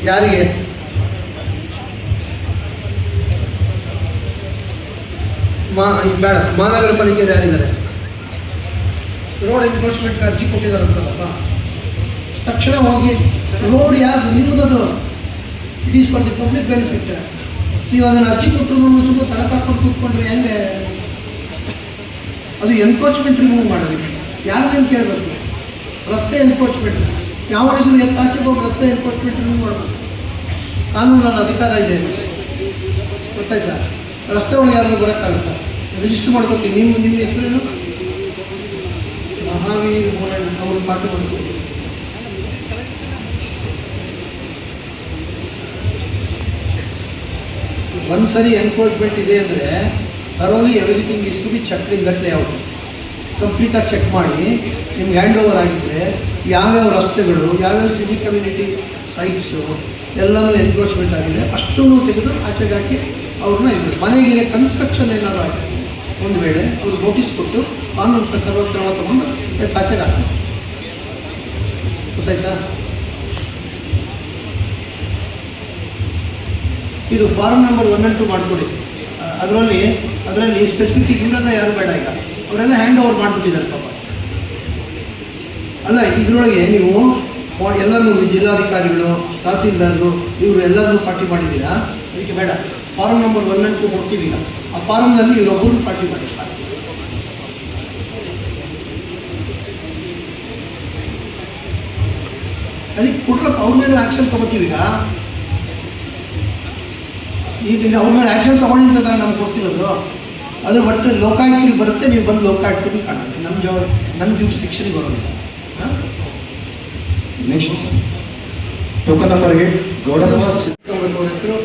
ಯಾರಿಗೆ? ಬೇಡ, ಮಹಾನಗರ ಪಾಲಿಕೆಯವರು ಯಾರಿದ್ದಾರೆ? ರೋಡ್ ಎನ್ಫೋರ್ಸ್ಮೆಂಟ್ಗೆ ಅರ್ಜಿ ಕೊಟ್ಟಿದ್ದಾರಂತಲ್ಲಪ್ಪ. ತಕ್ಷಣ ಹೋಗಿ ರೋಡ್ ಯಾರ್ದು? ನಿಮ್ಮದದು. It is for the public benefit. ನೀವು ಅದನ್ನು ಅರ್ಜಿ ಕೊಟ್ಟರು ಸುಮ್ಮನೆ ತಳಕಾಕೊಂಡು ಕೂತ್ಕೊಂಡ್ರೆ ಹೆಂಗೆ? ಅದು ಎನ್ಕ್ರೋಚ್ಮೆಂಟ್ ರಿಮೂವ್ ಮಾಡೋದಕ್ಕೆ ಯಾರದೇನು ಕೇಳಬೇಕು? ರಸ್ತೆ ಎನ್ಕ್ರೋಚ್ಮೆಂಟ್ ಯಾವಳಿದ್ರು ಆಚೆಗೆ ಹೋಗಿ ರಸ್ತೆ ಎನ್ಕ್ರೋಚ್ಮೆಂಟ್ ರಿಮೂವ್ ಮಾಡಬೇಕು. ಕಾನೂನಲ್ಲಿ ಅಧಿಕಾರ ಇದೆ, ಗೊತ್ತಾಯ್ತಾ? ರಸ್ತೆ ಒಳಗೆ ಯಾರು ಬರೋಕ್ಕಾಗುತ್ತಾ? ರಿಜಿಸ್ಟರ್ ಮಾಡ್ಕೊತೀವಿ. ನಿಮ್ಮ ಹೆಸರೇನು? ಮಹಾವೀರ್ ಬೋರಣ್ಣ. ಅವ್ರ ಪಾಠ ಮಾಡ್ತೀವಿ. ಒಂದು ಸರಿ ಎನ್ಕ್ರೋಚ್ಮೆಂಟ್ ಇದೆ ಅಂದರೆ thoroughly everything is to be check in that layout. ಕಂಪ್ಲೀಟಾಗಿ ಚೆಕ್ ಮಾಡಿ ನಿಮ್ಗೆ ಹ್ಯಾಂಡ್ ಓವರ್ ಆಗಿದ್ದರೆ ಯಾವ್ಯಾವ ರಸ್ತೆಗಳು, ಯಾವ್ಯಾವ ಸಿವಿಕ್ ಕಮ್ಯುನಿಟಿ ಸೈಟ್ಸು ಎಲ್ಲನೂ ಎನ್ಕ್ರೋಚ್ಮೆಂಟ್ ಆಗಿದೆ ಅಷ್ಟೂ ತೆಗೆದು ಆಚೆಗೆ ಹಾಕಿ ಅವ್ರನ್ನ ಇದು ಮನೆಗೆ ಕನ್ಸ್ಟ್ರಕ್ಷನ್ ಏನಾದ್ರು ಆಗಿದೆ ಒಂದು ವೇಳೆ ಅವರು ನೋಟಿಸ್ ಕೊಟ್ಟು ಕಾನೂನು ಪ್ರಕಾರ ಕ್ರಮ ತಗೊಂಡು ಆಚೆಗೆ ಹಾಕಿ. ಗೊತ್ತಾಯ್ತಾ? ಇದು ಫಾರ್ಮ್ ನಂಬರ್ 1 and 2 ಮಾಡಿಕೊಡಿ. ಅದರಲ್ಲಿ ಸ್ಪೆಸಿಫಿಕ್ ಇವರೆಲ್ಲ ಯಾರು ಬೇಡ. ಈಗ ಅವರೆಲ್ಲ ಹ್ಯಾಂಡ್ ಓವರ್ ಮಾಡಿಬಿಟ್ಟಿದ್ದಾರೆ ಪಾಪ. ಅಲ್ಲ, ಇದರೊಳಗೆ ನೀವು ಎಲ್ಲರೂ ಜಿಲ್ಲಾಧಿಕಾರಿಗಳು, ತಹಸೀಲ್ದಾರರು ಇವರು ಎಲ್ಲರನ್ನೂ ಪಾರ್ಟಿ ಮಾಡಿದ್ದೀರಾ? ಅದಕ್ಕೆ ಬೇಡ. ಫಾರ್ಮ್ ನಂಬರ್ 1 and 2 ಕೊಡ್ತೀವಿ. ಈಗ ಆ ಫಾರ್ಮ್ನಲ್ಲಿ ಇವರೊಬ್ಬರು ಪಾರ್ಟಿ ಮಾಡಿ ಸಾಕು. ಅದಕ್ಕೆ ಕೊಟ್ರಪ್ಪ, ಅವ್ರ ಮೇಲೆ ಆ್ಯಕ್ಷನ್ ತೊಗೋತೀವಿ. ಈಗ ಅವ್ರ ಮೇಲೆ ಆ್ಯಕ್ಷನ್ ತೊಗೊಂಡಿದ್ದಾಗ ನಮ್ಗೆ ಕೊಡ್ತಿರೋದು ಅದು ಒಟ್ಟು ಲೋಕಾಯುಕ್ತರಿಗೆ ಬರುತ್ತೆ. ನೀವು ಬಂದು ಲೋಕಾಯುಕ್ತರಿಗೆ ಕಾಣುತ್ತೆ. ನಮ್ಮ ಜೂರಿಸ್ಡಿಕ್ಷನ್ಗೆ ಬರೋದಿಲ್ಲ. ನೆಕ್ಸ್ಟ್ ಟೋಕನ್ ನಂಬರ್ 8 ಗೌಡಮ್ಮ ಅವ್ರ ಹೆಸರು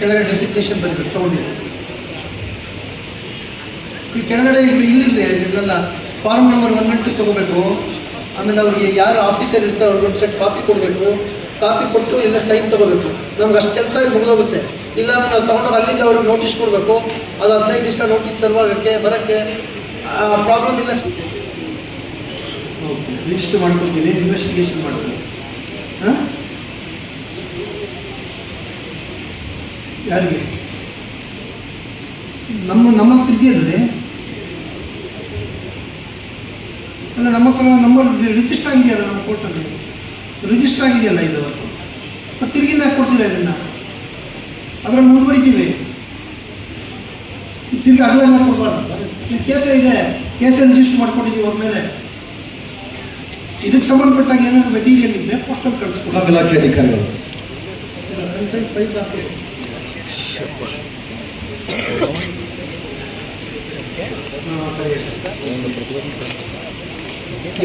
ಕೆಳಗಡೆ ಡೆಸಿಗ್ನೇಷನ್ ಬರಬೇಕು ತೊಗೊಂಡಿದ್ದು. ಈ ಕೆಳಗಡೆ ಇಲ್ಲಿರಲಿ ಇದೆಲ್ಲ ಫಾರ್ಮ್ ನಂಬರ್ 1 and 2 ತೊಗೋಬೇಕು. ಆಮೇಲೆ ಅವ್ರಿಗೆ ಯಾರು ಆಫೀಸರ್ ಇರ್ತಾರೆ ಅವ್ರಿಗೆ ಒಂದು ಸೆಟ್ ಕಾಪಿ ಕೊಡಬೇಕು. ಕಾಪಿ ಕೊಟ್ಟು ಇಲ್ಲ ಸೈನ್ ತಗೋಬೇಕು. ನಮ್ಗೆ ಅಷ್ಟು ಕೆಲಸ ಇಲ್ಲಿ ಮುಗಿದೋಗುತ್ತೆ. ಇಲ್ಲ ಅಂದ್ರೆ ನಾವು ತೊಗೊಂಡೋಗಿ ಅಲ್ಲಿಂದ ಅವ್ರಿಗೆ ನೋಟಿಸ್ ಕೊಡಬೇಕು. ಅದು 15 ದಿವಸ ನೋಟಿಸ್ ಸರ್ವಾಗಕ್ಕೆ ಬರೋಕ್ಕೆ ಪ್ರಾಬ್ಲಮ್ ಇಲ್ಲ. ಓಕೆ, ರಿಜಿಸ್ಟರ್ ಮಾಡ್ಕೊತೀನಿ, ಇನ್ವೆಸ್ಟಿಗೇಷನ್ ಮಾಡ್ತೀನಿ. ಹಾಂ, ಯಾರಿಗೆ? ನಮ್ಮ ಇದೆಯಲ್ಲದೆ ಅಲ್ಲ, ನಮ್ಮ ರಿಜಿಸ್ಟರ್ ಆಗಿದೆಯಲ್ಲ, ನಮ್ಮ ಕೋರ್ಟಲ್ಲಿ ರಿಜಿಸ್ಟರ್ ಆಗಿದೆಯಲ್ಲ ಇದು. ಮತ್ತು ತಿರುಗಿ ಯಾಕೆ ಕೊಡ್ತೀರಾ ಇದನ್ನು? ಅದರಲ್ಲಿ ಮುಂದುವರಿತೀವಿ. ತಿರುಗಿ ಅಗಲೆಲ್ಲ ಕೊಡಬಾರ್ದು. ಈ ಕೇಸೇ ಇದೆ, ಕೇಸೇ ರಿಜಿಸ್ಟರ್ ಮಾಡ್ಕೊಂಡಿದ್ದೀವಿ ಅವ್ರ ಮೇಲೆ. ಇದಕ್ಕೆ ಸಂಬಂಧಪಟ್ಟಾಗ ಏನಾದರೂ ಮೆಟೀರಿಯಲ್ ಇದ್ದರೆ ಪೋಸ್ಟಲ್ಲಿ ಕಳಿಸ್ಕೊಡಿ. ಇಲಾಖೆ ಅಧಿಕಾರಿಗಳು ಕನ್ಸಲ್ಟ್ ಫೈಲ್ ಹಾಕಿ.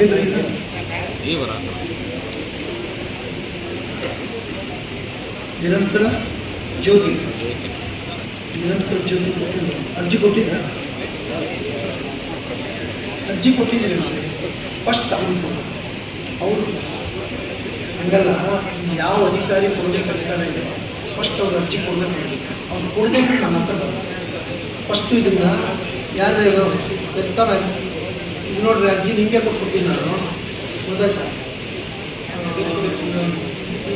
ಏನ್ರಿ ಇದು? ನಿರಂತರ ಜ್ಯೋತಿ ಕೊಟ್ಟಿಲ್ಲ. ಅರ್ಜಿ ಕೊಟ್ಟಿದ್ದ? ಅರ್ಜಿ ಕೊಟ್ಟಿದ್ದೀರಿ ನಾವು ಫಸ್ಟ್ ಅವರು ಹಂಗಲ್ಲ. ಯಾವ ಅಧಿಕಾರಿ ಕೊಡಬೇಕು ಅಧಿಕಾರ ಇದೆ, ಫಸ್ಟ್ ಅವ್ರು ಅರ್ಜಿ ಕೊಡಬೇಕು. ಅವ್ರು ಕೊಡದೇ ನನ್ನ ಹತ್ರ ಬರೋದು. ಫಸ್ಟು ಇದನ್ನು ಯಾರು ಎಸ್ಕಾಮ ಇದು ನೋಡ್ರಿ, ಅರ್ಜಿ ನಿಮಗೆ ಕೊಟ್ಬಿಡ್ತೀನಿ ನಾನು, ಗೊತ್ತಾಯ್ತಾ?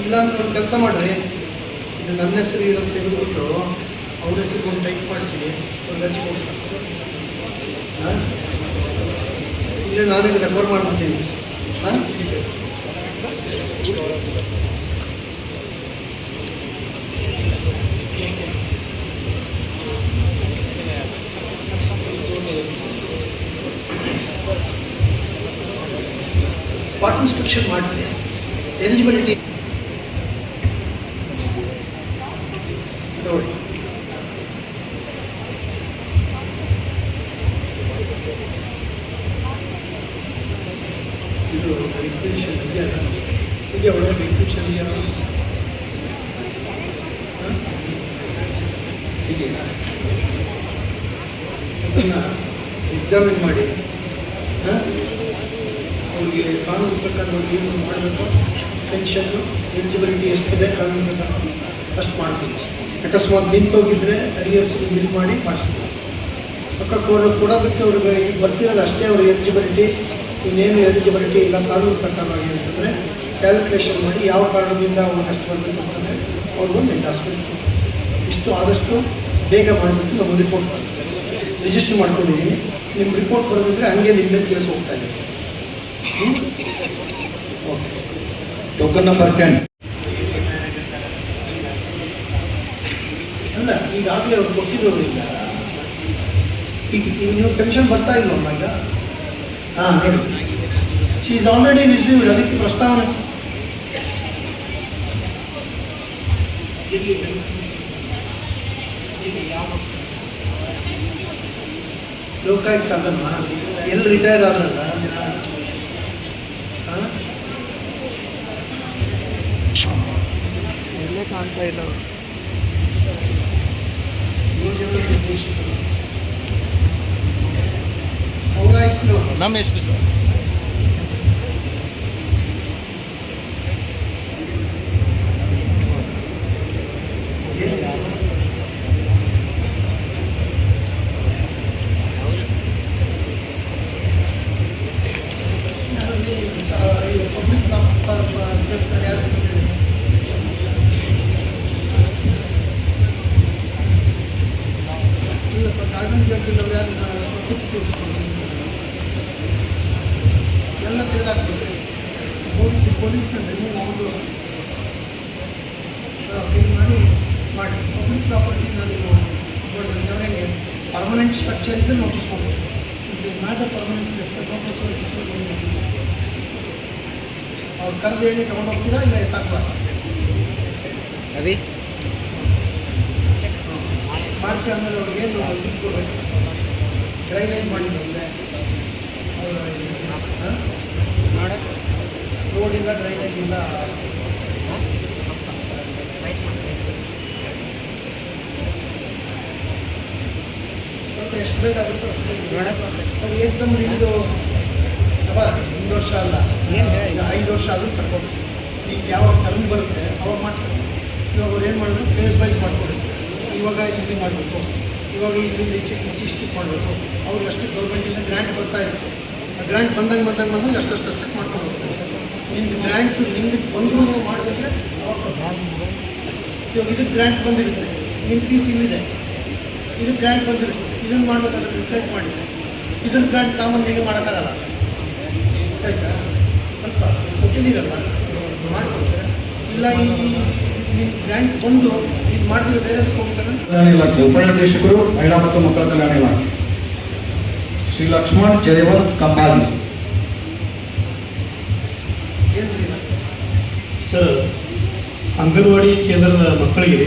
ಇಲ್ಲಾಂದ್ರೆ ಒಂದು ಕೆಲಸ ಮಾಡಿರಿ, ಇದು ನನ್ನ ಹೆಸರು ಇರೋದು ತೆಗೆದುಬಿಟ್ಟು ಅವ್ರ ಹೆಸರು ಒಂದು ಟೈಪ್ ಮಾಡಿಸಿ ಒಂದು ಅರ್ಜಿ ಕೊಡ್ತಾರೆ. ಹಾಂ, ಇಲ್ಲೇ ನಾನೇ ರೆಫರ್ ಮಾಡ್ಬಿಡ್ತೀನಿ. ಹಾಂ, ಸ್ಪಾಟ್ ಇನ್ಸ್ಪೆಕ್ಷನ್ ಮಾಡಿದ್ರೆ ಎಲಿಜಿಬಿಲಿಟಿ ನೋಡಿ. ಇದು ವೆರಿಫಿಕೇಷನ್ ಇದೆಯಲ್ಲ, ಇದೆಯಾ ಒಳ್ಳೆ ವೆರಿಫಿಕೇಷನ್ ಇದೆಯಲ್ಲ, ಇದೆಯಾ? ಅದನ್ನು ಎಕ್ಸಾಮಿನ್ ಮಾಡಿ ಅವ್ರಿಗೆ ಕಾನೂನು ಪ್ರಕಾರ ಏನು ಮಾಡಬೇಕು, ಪೆನ್ಷನ್ನು ಎಲಿಜಿಬಿಲಿಟಿ ಎಷ್ಟಿದೆ ಕಾನೂನು ಪ್ರಕಾರ ಅಷ್ಟು ಮಾಡ್ತೀವಿ. ಅಕಸ್ಮಾತ್ ನಿಂತೋಗಿದ್ರೆ ಅರಿಯರ್ಸ್ ಬಿಲ್ ಮಾಡಿ ಮಾಡಿಸ್ತೀವಿ. ಪಕ್ಕ ಕೊಡೋದಕ್ಕೆ ಅವ್ರಿಗೆ ಬರ್ತಿರೋದು ಅಷ್ಟೇ ಅವ್ರ ಎಲಿಜಿಬಿಲಿಟಿ. ಇನ್ನೇನು ಎಲಿಜಿಬಿಲಿಟಿ ಇಲ್ಲ ಕಾನೂನು ಪ್ರಕಾರವಾಗಿ ಅಂತಂದರೆ ಕ್ಯಾಲ್ಕುಲೇಷನ್ ಮಾಡಿ ಯಾವ ಕಾರಣದಿಂದ ಅವ್ರಿಗೆ ಅಷ್ಟು ಬರಬೇಕು ಅಂತಂದರೆ ಅವ್ರಿಗೊಂದು ಎಂಡಾಸ್ಬೇಕು. ಇಷ್ಟು ಆದಷ್ಟು ಬೇಗ ಮಾಡಿಬಿಟ್ಟು ನಾವು ರಿಪೋರ್ಟ್ ಕಳಿಸ್ತೀವಿ. ರಿಜಿಸ್ಟರ್ ಮಾಡ್ಕೊಂಡಿದ್ದೀನಿ, ನಿಮ್ಮ ರಿಪೋರ್ಟ್ ಬರೋದಿದ್ರೆ ಹಂಗೆ ನಿಮ್ಮ ಮೇಲೆ ಕೇಸ್ ಹೋಗ್ತಾ ಇದೆ. Okay, token number 10. ಅಲ್ಲ, ಈಗಾಗಲೇ ಅವ್ರು ಕೊಟ್ಟಿರೋದ್ರಿಂದ ಈಗ ನೀವು ಪೆನ್ಷನ್ ಬರ್ತಾ ಇಲ್ವಮ್ಮ ಈಗ? ಹಾಂ, ನೋಡಿ, ಶಿ ಈಸ್ ಆಲ್ರೆಡಿ ರಿಸೀವ್ಡ್. ಅದಕ್ಕೆ ಪ್ರಸ್ತಾವನೆ ಲೋಕಾಯುಕ್ತ ಅಲ್ಲಮ್ಮ, ಎಲ್ಲಿ ರಿಟೈರ್ ಆದ್ರಲ್ಲ ಎಲ್ಲೇ ಕಾಣ್ತಾ ಇಲ್ಲ. ಯೋಜನೆ ನಿರ್ದೇಶಕರು ಪೌರಾಯುಕ್ತರು ನಮ್ಮ ಎಷ್ಟು ಎಲ್ಲ ತೆಗೆದಾಕ್ಬಿಟ್ಟು ಹೋಗಿದ್ದು ಪೊಲೀಸ್ನ ರಿಮೂವ್ ಆಗೋದು ಕ್ಲೀನ್ ಮಾಡಿ ಪಬ್ಲಿಕ್ ಪ್ರಾಪರ್ಟಿನ ನೀವು ಜನರಿಗೆ ಪರ್ಮನೆಂಟ್ ಸ್ಟ್ರಕ್ಚರ್ ಇದ್ದರೆ ನೋಟಿಸ್ ಕೊಡಬೇಕು. ಇದು ನಾಟ್ ಪರ್ಮನೆಂಟ್ ಸ್ಟ್ರಕ್ಚರ್ ಅವ್ರು ಕರೆದು ಹೇಳಿ ತೊಗೊಂಡೋಗ್ತೀರಾ ಇಲ್ಲ ಎತ್ತಾಕ್ಬಾರ್ದು. ಅವಿ ಮಾಡಿಸಿ ಆಮೇಲೆ ಅವ್ರಿಗೆ ಏನು ಇದು ಕೊಡಬೇಕು, ಡ್ರೈನೇಜ್ ಮಾಡಿ ಬಂದರೆ ರೋಡಿಂದ ಡ್ರೈನೇಜಿಂದ ಎಷ್ಟು ಬೇಕಾಗುತ್ತೋ ಅಷ್ಟು ಏಕದಮ್ ನಿಮ್ಮದು ಅವ 1 ವರ್ಷ ಅಲ್ಲ, 5 ವರ್ಷ ಆದರೂ ಕಟ್ಕೊಬೇಕು. ಈಗ ಯಾವಾಗ ಟರ್ಮ್ ಬರುತ್ತೆ ಅವಾಗ ಮಾಡ್ತಾರೆ. ಇವಾಗ ಅವ್ರು ಏನು ಮಾಡಿದ್ರು ಫೇಸ್ ವೈಸ್ ಮಾಡ್ಕೊಂಡಿರ್ತಾರೆ. ಇವಾಗ ಇಲ್ಲಿ ಮಾಡಬೇಕು, ಇವಾಗ ಇಲ್ಲಿಂದ ಇಷ್ಟಿಷ್ಟು ಮಾಡಬೇಕು. ಅವ್ರಿಗಷ್ಟು ಗೌರ್ಮೆಂಟಿಂದ ಗ್ರ್ಯಾಂಟ್ ಬರ್ತಾ ಇರುತ್ತೆ. ಆ ಗ್ರ್ಯಾಂಟ್ ಬಂದಂಗೆ ಅಷ್ಟು ಮಾಡ್ಕೊಂಡು ಹೋಗ್ತಾರೆ. ನಿಂದು ಗ್ರ್ಯಾಂಟ್ ನಿಂದು ಬಂದರೂ ಮಾಡಿದ್ರೆ ಇವಾಗ ಇದಕ್ಕೆ ಗ್ರ್ಯಾಂಟ್ ಬಂದಿರುತ್ತೆ, ನಿಮ್ಮ ಫೀಸ್ ಇಲ್ಲಿದೆ, ಇದಕ್ಕೆ ಗ್ರ್ಯಾಂಟ್ ಬಂದಿರುತ್ತೆ, ಇದನ್ನು ಮಾಡಬೇಕಾದ್ರೆ ರಿಪ್ಲೇಸ್ ಮಾಡಿದೆ, ಇದನ್ನು ಗ್ರ್ಯಾಂಟ್ ತಾಮಂದಿಗೆ ಮಾಡೋಕ್ಕಾಗಲ್ಲ. ಆಯ್ತಾ? ಸ್ವಲ್ಪ ಕೊಟ್ಟಿದ್ದೀರಲ್ಲ ಮಾಡ್ಕೊಡ್ತಾರೆ. ಇಲ್ಲ ಈ ಗ್ರ್ಯಾಂಟ್ ಬಂದು ಇದು ಮಾಡಿದ್ರೆ ಬೇರೆ ಹೋಗ್ತಾರೆ. ಕಲ್ಯಾಣ ಇಲಾಖೆ ಉಪನಿರ್ದೇಶಕರು ಮಹಿಳಾ ಮತ್ತು ಮಕ್ಕಳ ಕಲ್ಯಾಣ ಇಲಾಖೆ ಶ್ರೀ ಲಕ್ಷ್ಮಣ್ ಜಯವಂತ್ ಕಂಬಾಲಿ. ಏನು ಇಲ್ಲ ಸರ್, ಅಂಗನವಾಡಿ ಕೇಂದ್ರದ ಮಕ್ಕಳಿಗೆ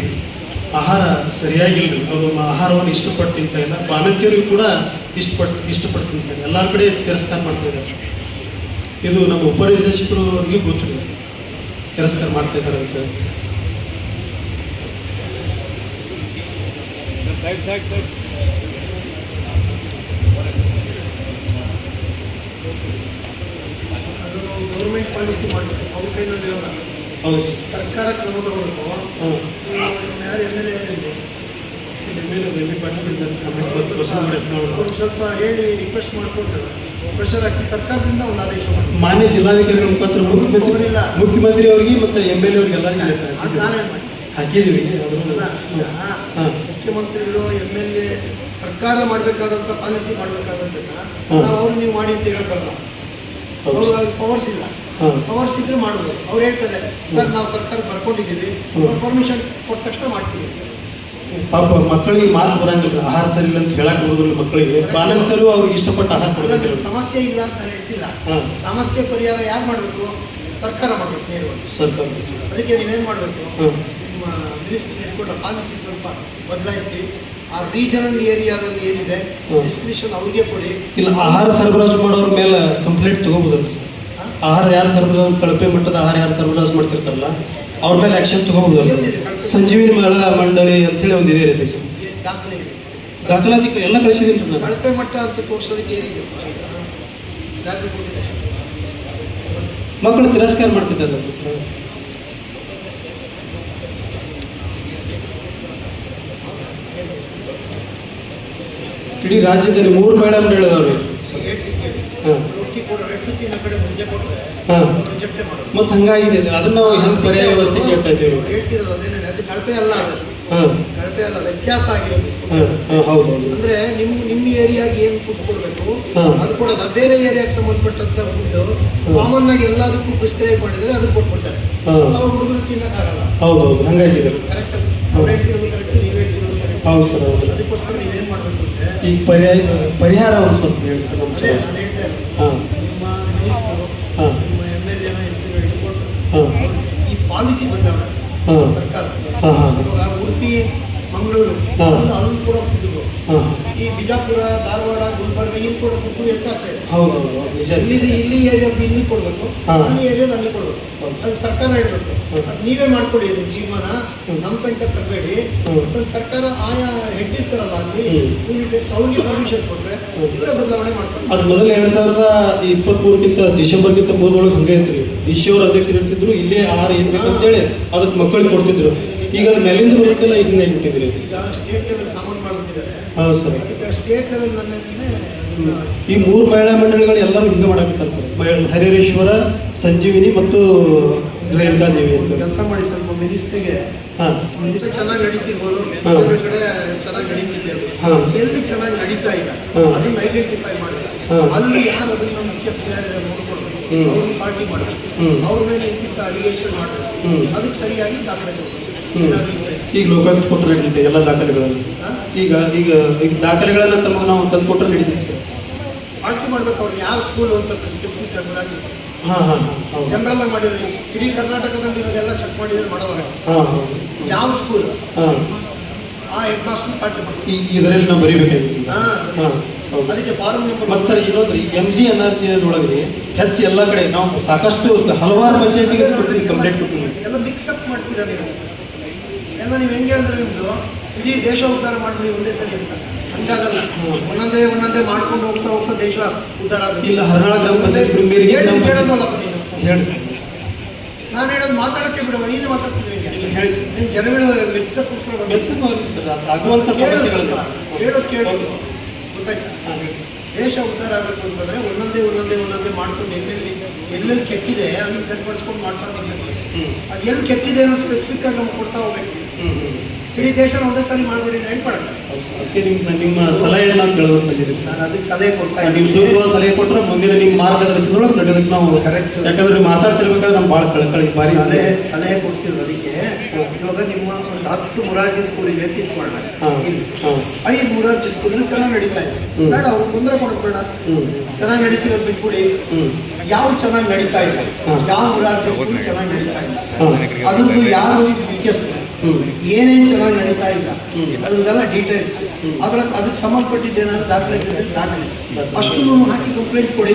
ಆಹಾರ ಸರಿಯಾಗಿಲ್ಲ. ಅವರು ಆಹಾರವನ್ನು ಇಷ್ಟಪಟ್ಟು ತಿಂತಾ ಇಲ್ಲ. ಬಾಣಂತಿಯರಿಗೂ ಕೂಡ ಇಷ್ಟಪಟ್ಟು ತಿಂತಾರೆ. ಎಲ್ಲರ ಕಡೆ ತಿರಸ್ಕಾರ ಮಾಡ್ತಾ ಇದ್ದಾರೆ. ಇದು ನಮ್ಮ ಉಪನಿರ್ದೇಶಕರವರಿಗೆ ಗೊತ್ತಿದೆ, ತಿರಸ್ಕಾರ ಮಾಡ್ತಾ ಇದ್ದಾರೆ ಅಂತ. ಅದು ಗೌರ್ಮೆಂಟ್ ಪಾಲಿಸಿ ಮಾಡಬೇಕು, ಅವ್ರ ಕೈನಲ್ಲಿ ಇರೋಲ್ಲ. ಹೌದು ಸರ್. ಸರ್ಕಾರ ಕ್ರಮ ತಗೊಳ್ಬೇಕು. ಯಾರು ಎಮ್ ಎಲ್ ಎ ಅವ್ರು ಸ್ವಲ್ಪ ಹೇಳಿ ರಿಕ್ವೆಸ್ಟ್ ಮಾಡಿಕೊಂಡು ಪ್ರೆಷರ್ ಹಾಕಿ ಸರ್ಕಾರದಿಂದ ಒಂದು ಆದೇಶ ಮಾಡಿ ಮಾನ್ಯ ಜಿಲ್ಲಾಧಿಕಾರಿಗಳ ಮುಖಾಂತರ ಮುಖ್ಯಮಂತ್ರಿ ಅವರಿಗೆ ಮತ್ತು ಎಮ್ ಎಲ್ ಎ ಅವ್ರಿಗೆ ಎಲ್ಲರಿಗೂ ಅದು ನಾನೇನು ಮಾಡಿ ಹಾಕಿದ್ದೀವಿ. ಮುಖ್ಯಮಂತ್ರಿಗಳು ಎಮ್ ಎಲ್ ಎ ಸರ್ಕಾರ ಮಾಡಬೇಕಾದಂಥ ಪಾಲಿಸಿ ಮಾಡಬೇಕಾದಂಥದ್ದನ್ನ ನಾವು ಅವ್ರು ನೀವು ಮಾಡಿ ಅಂತ ಹೇಳಕ್ ಬರಲ್ಲ. ಅವರು ಪವರ್ಸ್ ಇಲ್ಲ. ಪವರ್ಸ್ ಇದ್ರೆ ಮಾಡ್ಬೋದು. ಅವ್ರು ಹೇಳ್ತಾರೆ ಸರ್ ನಾವು ಸರ್ಕಾರ ಬರ್ಕೊಂಡಿದ್ದೀವಿ, ಅವ್ರು ಪರ್ಮಿಷನ್ ಕೊಟ್ಟ ತಕ್ಷಣ ಮಾಡ್ತೀವಿ. ಪಾಪ ಮಕ್ಕಳಿಗೆ ಮಾತು ಬರಂಗಿಲ್ಲ, ಆಹಾರ ಸರಿ ಇಲ್ಲ ಅಂತ ಹೇಳಕ್ ಬರೋದಿಲ್ಲ ಮಕ್ಕಳಿಗೆ. ಬಾಣಂತರು ಅವ್ರಿಗೆ ಇಷ್ಟಪಟ್ಟು ಆಹಾರ ಕೊಡೋದಿಲ್ಲ. ಸಮಸ್ಯೆ ಇಲ್ಲ ಅಂತ ನಾನು ಹೇಳ್ತಿಲ್ಲ. ಸಮಸ್ಯೆ ಪರಿಹಾರ ಯಾರು ಮಾಡಬೇಕು? ಸರ್ಕಾರ ಮಾಡಬೇಕು ನೇರವಾಗಿ. ಸರ್ಕಾರ ಅದಕ್ಕೆ ನೀವೇನು ಮಾಡಬೇಕು, ನಿಮ್ಮ ಮಿನಿಸ್ಟ್ರಿ ಇಟ್ಕೊಂಡ ಪಾಲಿಸಿ ಸ್ವಲ್ಪ ಬದಲಾಯಿಸಿ ಆ ರೀಜನಲ್ ಏರಿಯಾದಲ್ಲಿ ಏನಿದೆ ಡಿಸ್ಕ್ರಿಪ್ಷನ್ ಅವ್ರಿಗೆ ಕೊಡಿ. ಇಲ್ಲ, ಆಹಾರ ಸರಬರಾಜು ಮಾಡೋರ ಮೇಲೆ ಕಂಪ್ಲೇಂಟ್ ತಗೋಬೋದಲ್ಲ ಸರ್? ಆಹಾರ ಯಾರು ಸರಬರಾಜು, ಕಳಪೆ ಮಟ್ಟದ ಆಹಾರ ಯಾರು ಸರಬರಾಜು ಮಾಡ್ತಿರ್ತಾರಲ್ಲ ಅವ್ರ ಮೇಲೆ ಆಕ್ಷನ್ ತಗೋಬೋದಲ್ಲ? ಸಂಜೀವಿನಿ ಮಹಿಳಾ ಮಂಡಳಿ ಅಂತೇಳಿ ಒಂದು ಇದೆ ರೀತಿ ಸರ್, ದಾಖಲೆ ಇದೆ. ದಾಖಲಾತಿ ಎಲ್ಲ ಕಳಿಸಿದ್ದೀನಿ ನಾನು. ಕಳಪೆ ಮಟ್ಟ ಅಂತ ತೋರಿಸೋದಕ್ಕೆ ಏನಿದೆ ದಾಖಲೆ ಕೊಟ್ಟಿದೆ. ಮಕ್ಕಳು ತಿರಸ್ಕಾರ ಮಾಡ್ತಿದ್ದಾರಲ್ಲ ಸರ್. ಇಡೀ ರಾಜ್ಯದಲ್ಲಿ 3 ಮಹಿಳಾ ಮಂಡಳಿದವ್ರಿ. ಮತ್ತೆ ಹಂಗಾಗಿದೆ, ಅದನ್ನ ನಾವು ಹೆಂಗೆ ಪರ್ಯಾಯ ವ್ಯವಸ್ಥೆ ಕೇಳ್ತಾ ಇದ್ದೀವಿ. ಹೇಳ್ತಿರೋದು ಅದೇನೇ, ಅದು ಕಳಪೆ ಅಲ್ಲ, ಕಳಪೆ ಅಲ್ಲ, ವ್ಯತ್ಯಾಸ ಆಗಿರೋದು. ಹೌದು. ಅಂದ್ರೆ ನಿಮ್ಮ ಏರಿಯಾಗೆ ಏನು ಫುಡ್ ಕೊಡಬೇಕು ಅದು ಕೊಡೋದು. ಬೇರೆ ಏರಿಯಾಗೆ ಸಂಬಂಧಪಟ್ಟಂತ ಫುಡ್ ಕಾಮನ್ ಆಗಿ ಎಲ್ಲದಕ್ಕೂ ಪ್ರಿಸ್ಕ್ರೈಬ್ ಮಾಡಿದ್ರೆ ಅದಕ್ಕೆ ಕೊಟ್ಬಿಡ್ತಾರೆ. ಅವಾಗ ಹುಡುಗರು ತಿನ್ನಕ್ಕಾಗಲ್ಲ. ಹೌದೌದು, ಹಂಗಾಗಿದೆ. ಕರೆಕ್ಟ್, ಅವ್ರು ಹೇಳ್ತಿರೋದು ಕರೆಕ್ಟ್, ನೀವು ಹೇಳ್ತಿರೋದು ಕರೆಕ್ಟ್. ಹೌದು ಸರ್, ಹೌದು. ಅದಕ್ಕೋಸ್ಕರ ನೀವೇನು ಮಾಡಬೇಕು ಅಂದ್ರೆ ಈಗ ಪರಿಹಾರ ಒಂದು ಸ್ವಲ್ಪ ಹೇಳ್ತಾರೆ. ಅದೇ ನಾನು ಹೇಳ್ತಾ ಇರೋದು, ನಿಮ್ಮ ಮಿನಿಸ್ಟರು ನಿಮ್ಮ ಎಮ್ ಎಲ್ ಎನ ಹಿಡ್ಕೊಂಡು ಈ ಪಾಲಿಸಿ ಬಂದವ ಸರ್ಕಾರ. ಇವಾಗ ಉಡುಪಿ, ಮಂಗಳೂರು ಅಲ್ಲಿ ಕೂಡ ಫುಡ್, ಈ ಬಿಜಾಪುರ, ಧಾರವಾಡ, ಗುಲ್ಬರ್ಗ ಇಲ್ಲಿ ಕೂಡ ಫುಡ್ ವ್ಯತ್ಯಾಸ ಇದೆ. ಇಲ್ಲಿ ಏರಿಯಾದ ಇಲ್ಲಿ ಕೊಡಬೇಕು, ಅಲ್ಲಿ ಏರಿಯಾದ ಅಲ್ಲಿ ಕೊಡಬೇಕು. ಅದು ಸರ್ಕಾರ ಹೇಳ್ಬೇಕು. ಅದು ನೀವೇ ಮಾಡ್ಕೊಡಿ, ಅದು ಜೀವನ ನಮ್ಮ ತನಕ ತರಬೇಡಿ. ಅದನ್ನು ಸರ್ಕಾರ ಆಯಾ ಹೆಡ್ ಇರ್ತಾರಲ್ಲ ಅಲ್ಲಿ ಯೂನಿಟೆಡ್ಸ್ ಅವ್ರಿಗೆ ಪರ್ಮಿಷನ್ ಕೊಟ್ಟರೆ ಇವರೇ ಬದಲಾವಣೆ ಮಾಡ್ತಾರೆ. ಅದು ಮೊದಲು 2023 ಡಿಸೆಂಬರ್ಗಿಂತ ಪೂರ್ವದೊಳಗೆ ಹಂಗೆ ಇತ್ತು ರೀ. ಡಿ.ಸಿ ಅವರು ಅಧ್ಯಕ್ಷರು ಇರ್ತಿದ್ರು, ಇಲ್ಲೇ ಆಹಾರ ಏನು ಬೇಕಂತೇಳಿ ಅದಕ್ಕೆ ಮಕ್ಕಳಿಗೆ ಕೊಡ್ತಿದ್ರು. ಈಗ ಅದು ಮೇಲಿಂದ ಬರುತ್ತಿಲ್ಲ, ಈಗ ಬಿಟ್ಟಿದ್ರಿ. ಈಗ ಸ್ಟೇಟ್ ಲೆವೆಲ್ ಕಾಮನ್ ಮಾಡಿಬಿಟ್ಟಿದ್ದಾರೆ. ಹೌದು ಸರ್. ಸ್ಟೇಟ್ ಲೆವೆಲ್ನಲ್ಲೇ ಈ 3 ಮಹಿಳಾ ಮಂಡಳಿಗಳು ಎಲ್ಲರೂ ಹಿಂಗೆ ಮಾಡಾಕತ್ತಾರೆ ಸರ್. ಹರಿಹರೇಶ್ವರ, ಸಂಜೀವಿನಿ ಮತ್ತು ರೇಣುಕಾದೇವಿ ಅಂತ ಕೆಲಸ ಮಾಡಿ. ಸ್ವಲ್ಪ ಮಿನಿಸ್ಟ್ರಿಗೆ ಚೆನ್ನಾಗಿ ನಡೀತಿರ್ಬೋದು, ಕಡೆ ಚೆನ್ನಾಗಿ ನಡೀತಿರ್ಬೋದು, ಎಲ್ಲಿ ಚೆನ್ನಾಗಿ ನಡೀತಾ ಇಲ್ಲ ಅದನ್ನ ಐಡೆಂಟಿಫೈ ಮಾಡಿ ಅಲ್ಲಿ ಯಾರು ಅದನ್ನ ಮುಖ್ಯ ನೋಡ್ಕೊಳ್ಬೇಕು, ಅವ್ರನ್ನ ಪಾರ್ಟಿ ಮಾಡಬೇಕು, ಅವ್ರ ಮೇಲೆ ಇಂತಿಂತ ಅಲಿಗೇಷನ್ ಮಾಡಬೇಕು, ಅದಕ್ಕೆ ಸರಿಯಾಗಿ ದಾಖಲೆ ಕೊಡಬೇಕು. ಈಗ ಲೋಕಾಯುಕ್ತ ಕೊಟ್ಟರೆ ನಡೀತೆ ಎಲ್ಲ ದಾಖಲೆಗಳನ್ನು. ಈಗ ಈಗ ಈಗ ದಾಖಲೆಗಳನ್ನ ತಮಗೆ ನಾವು ತಂದು ಕೊಟ್ಟರೆ ನಡೀತೀವಿ ಸರ್. ಪಾರ್ಟಿ ಮಾಡ್ಬೇಕು. ಅವ್ರು ಯಾವ ಸ್ಕೂಲ್ ಅಂತ ಜನರಲ್ ಆಗಿ ಮಾಡಿದ್ರೆ ಇಡೀ ಕರ್ನಾಟಕದಲ್ಲಿ ಇರೋದೆಲ್ಲ ಚೆಕ್ ಮಾಡಿದ್ರೆ ಮಾಡೋವಾಗ ಯಾವ ಸ್ಕೂಲ್ ಆ ಹೆಡ್ ಮಾಸ್ಟರ್ ಪಾರ್ಟಿ ಮಾಡಿ ಇದರಲ್ಲಿ ನಾವು ಬರೀಬೇಕಾಗಿತ್ತು. ಅದಕ್ಕೆ ಫಾರ್ಮ್ ನಂಬರ್. ಮತ್ತು ಸರ್ ಇನ್ನೊಂದ್ರಿ MGNRG ಒಳಗೆ ಹೆಚ್ಚು ಎಲ್ಲ ಕಡೆ ನಾವು ಸಾಕಷ್ಟು ಹಲವಾರು ಪಂಚಾಯತಿಗೆ ಕಂಪ್ಲೇಂಟ್ ಕೊಟ್ಟಿದ್ದೀವಿ. ಎಲ್ಲ ಮಿಕ್ಸಪ್ ಮಾಡ್ತೀರಾ ನೀವು ಎಲ್ಲ. ನೀವು ಹೆಂಗೆ ಅಂದ್ರೆ ನಿಮ್ಮದು ಇಡೀ ದೇಶ ಉದ್ಧಾರ ಮಾಡ್ಬಿಡಿ ಒಂದೇ ಸರಿ ಅಂತ ಹಂಗಾಗಲ್ಲ. ಒಂದೊಂದೇ ಮಾಡ್ಕೊಂಡು ಹೋಗ್ತಾ ದೇಶ ಉದ್ಧಾರ ಆಗುತ್ತೆ. ಇಲ್ಲ, ಹರನಾಳ ಗ್ರಾಮ ಪಂಚಾಯತ್ ಹೇಳೋದಲ್ಲಪ್ಪ ನೀನು. ಹೇಳಿ, ನಾನು ಹೇಳೋದು ಮಾತಾಡೋಕ್ಕೆ ಬಿಡುವ, ನೀನು ಮಾತಾಡ್ತಿದ್ದೀನಿ. ಇಲ್ಲ, ಹೇಳಿ ಸರ್. ನೀನು ಜನಗಳು ಮೆಚ್ಚ ಮೆಚ್ಚಬಹುದು ಸರ್, ಅದು ಆಗುವಂಥ ಸಮಸ್ಯೆಗಳು ಹೇಳೋದು ಕೇಳಿ ಓಕೆ ಸರ್. ಗೊತ್ತಾಯ್ತಾ? ಹಾಂ, ಹೇಳಿ ಸರ್. ದೇಶ ಉದ್ಧಾರ ಆಗಬೇಕು ಅಂತಂದರೆ ಒಂದೊಂದೇ ಮಾಡ್ಕೊಂಡು ಎಲ್ಲೆಲ್ಲಿ ಕೆಟ್ಟಿದೆ ಅದನ್ನು ಸರಿಪಡಿಸ್ಕೊಂಡು ಮಾಡ್ತಾ ಬರಬೇಕು. ಅದು ಎಲ್ಲಿ ಕೆಟ್ಟಿದೆ ಅನ್ನೋ ಸ್ಪೆಸಿಫಿಕ್ ಆಗಿ ನಮ್ಗೆ ಕೊಡ್ತಾ ಹೋಗ್ಬೇಕು. ಇಡೀ ದೇಶ ಒಂದೇ ಸರಿ ಮಾಡಿಬಿಡಿದ್ರೆ ಹೆಂಗೆ ಮಾಡಕ್ಕೆ? ಅದಕ್ಕೆ ನಿಮ್ಮ ಸಲಹೆಯನ್ನು ನಾವು ಕೇಳೋದು ಬಂದಿದ್ದೀವಿ ಸರ್. ನಾನು ಅದಕ್ಕೆ ಸಲಹೆ ಕೊಡ್ತಾ ನೀವು ಸೂಕ್ತವಾದ ಸಲಹೆ ಕೊಟ್ಟರೆ ಮುಂದಿನ ನಿಮ್ಮ ಮಾರ್ಗದರ್ಶನದೊಳಗೆ ನಡೆಯೋದಕ್ಕೆ ನಾವು ಕರೆಕ್ಟ್. ಯಾಕಂದ್ರೆ ನೀವು ಮಾತಾಡ್ತಿರ್ಬೇಕಾದ್ರೆ ನಮ್ಮ ಭಾಳ ಕಳಕಳಿ ಬಾರಿ ಸಲಹೆ ಕೊಡ್ತಿರೋದು. ಅದಕ್ಕೆ ಇವಾಗ ನಿಮ್ಮ ಒಂದು 10 ಮೊರಾರ್ಜಿ ಸ್ಕೂಲ್ ಇದೆ ಅಂತ ಇಟ್ಕೊಳ್ಳೋಣ. ಇಲ್ಲಿ 5 ಮೊರಾರ್ಜಿ ಸ್ಕೂಲ್ ಚೆನ್ನಾಗಿ ನಡೀತಾ ಇದೆ. ಬೇಡ, ಅವ್ರಿಗೆ ತೊಂದರೆ ಕೊಡೋದು ಬೇಡ. ಚೆನ್ನಾಗಿ ನಡೀತಿರೋದು ಬಿಟ್ಬಿಡಿ. ಯಾವ ಚೆನ್ನಾಗಿ ನಡೀತಾ ಇಲ್ಲ, ಯಾವ ಮೊರಾರ್ಜಿ ಸ್ಕೂಲ್ ಚೆನ್ನಾಗಿ ನಡೀತಾ ಇಲ್ಲ, ಅದ್ರದ್ದು ಯಾರು ಮುಖ್ಯಸ್ಥರು, ಏನೇನು ಚೆನ್ನಾಗಿ ನಡೀತಾ ಇಲ್ಲ, ಅದನ್ನೆಲ್ಲ ಡೀಟೇಲ್ಸ್, ಅದಕ್ಕೆ ಸಂಬಂಧಪಟ್ಟಿದ್ದೇನಾದ್ರು ದಾಖಲೆ ದಾಖಲೆ ಅಷ್ಟು ಹಾಕಿ ಕಂಪ್ಲೇಂಟ್ ಕೊಡಿ.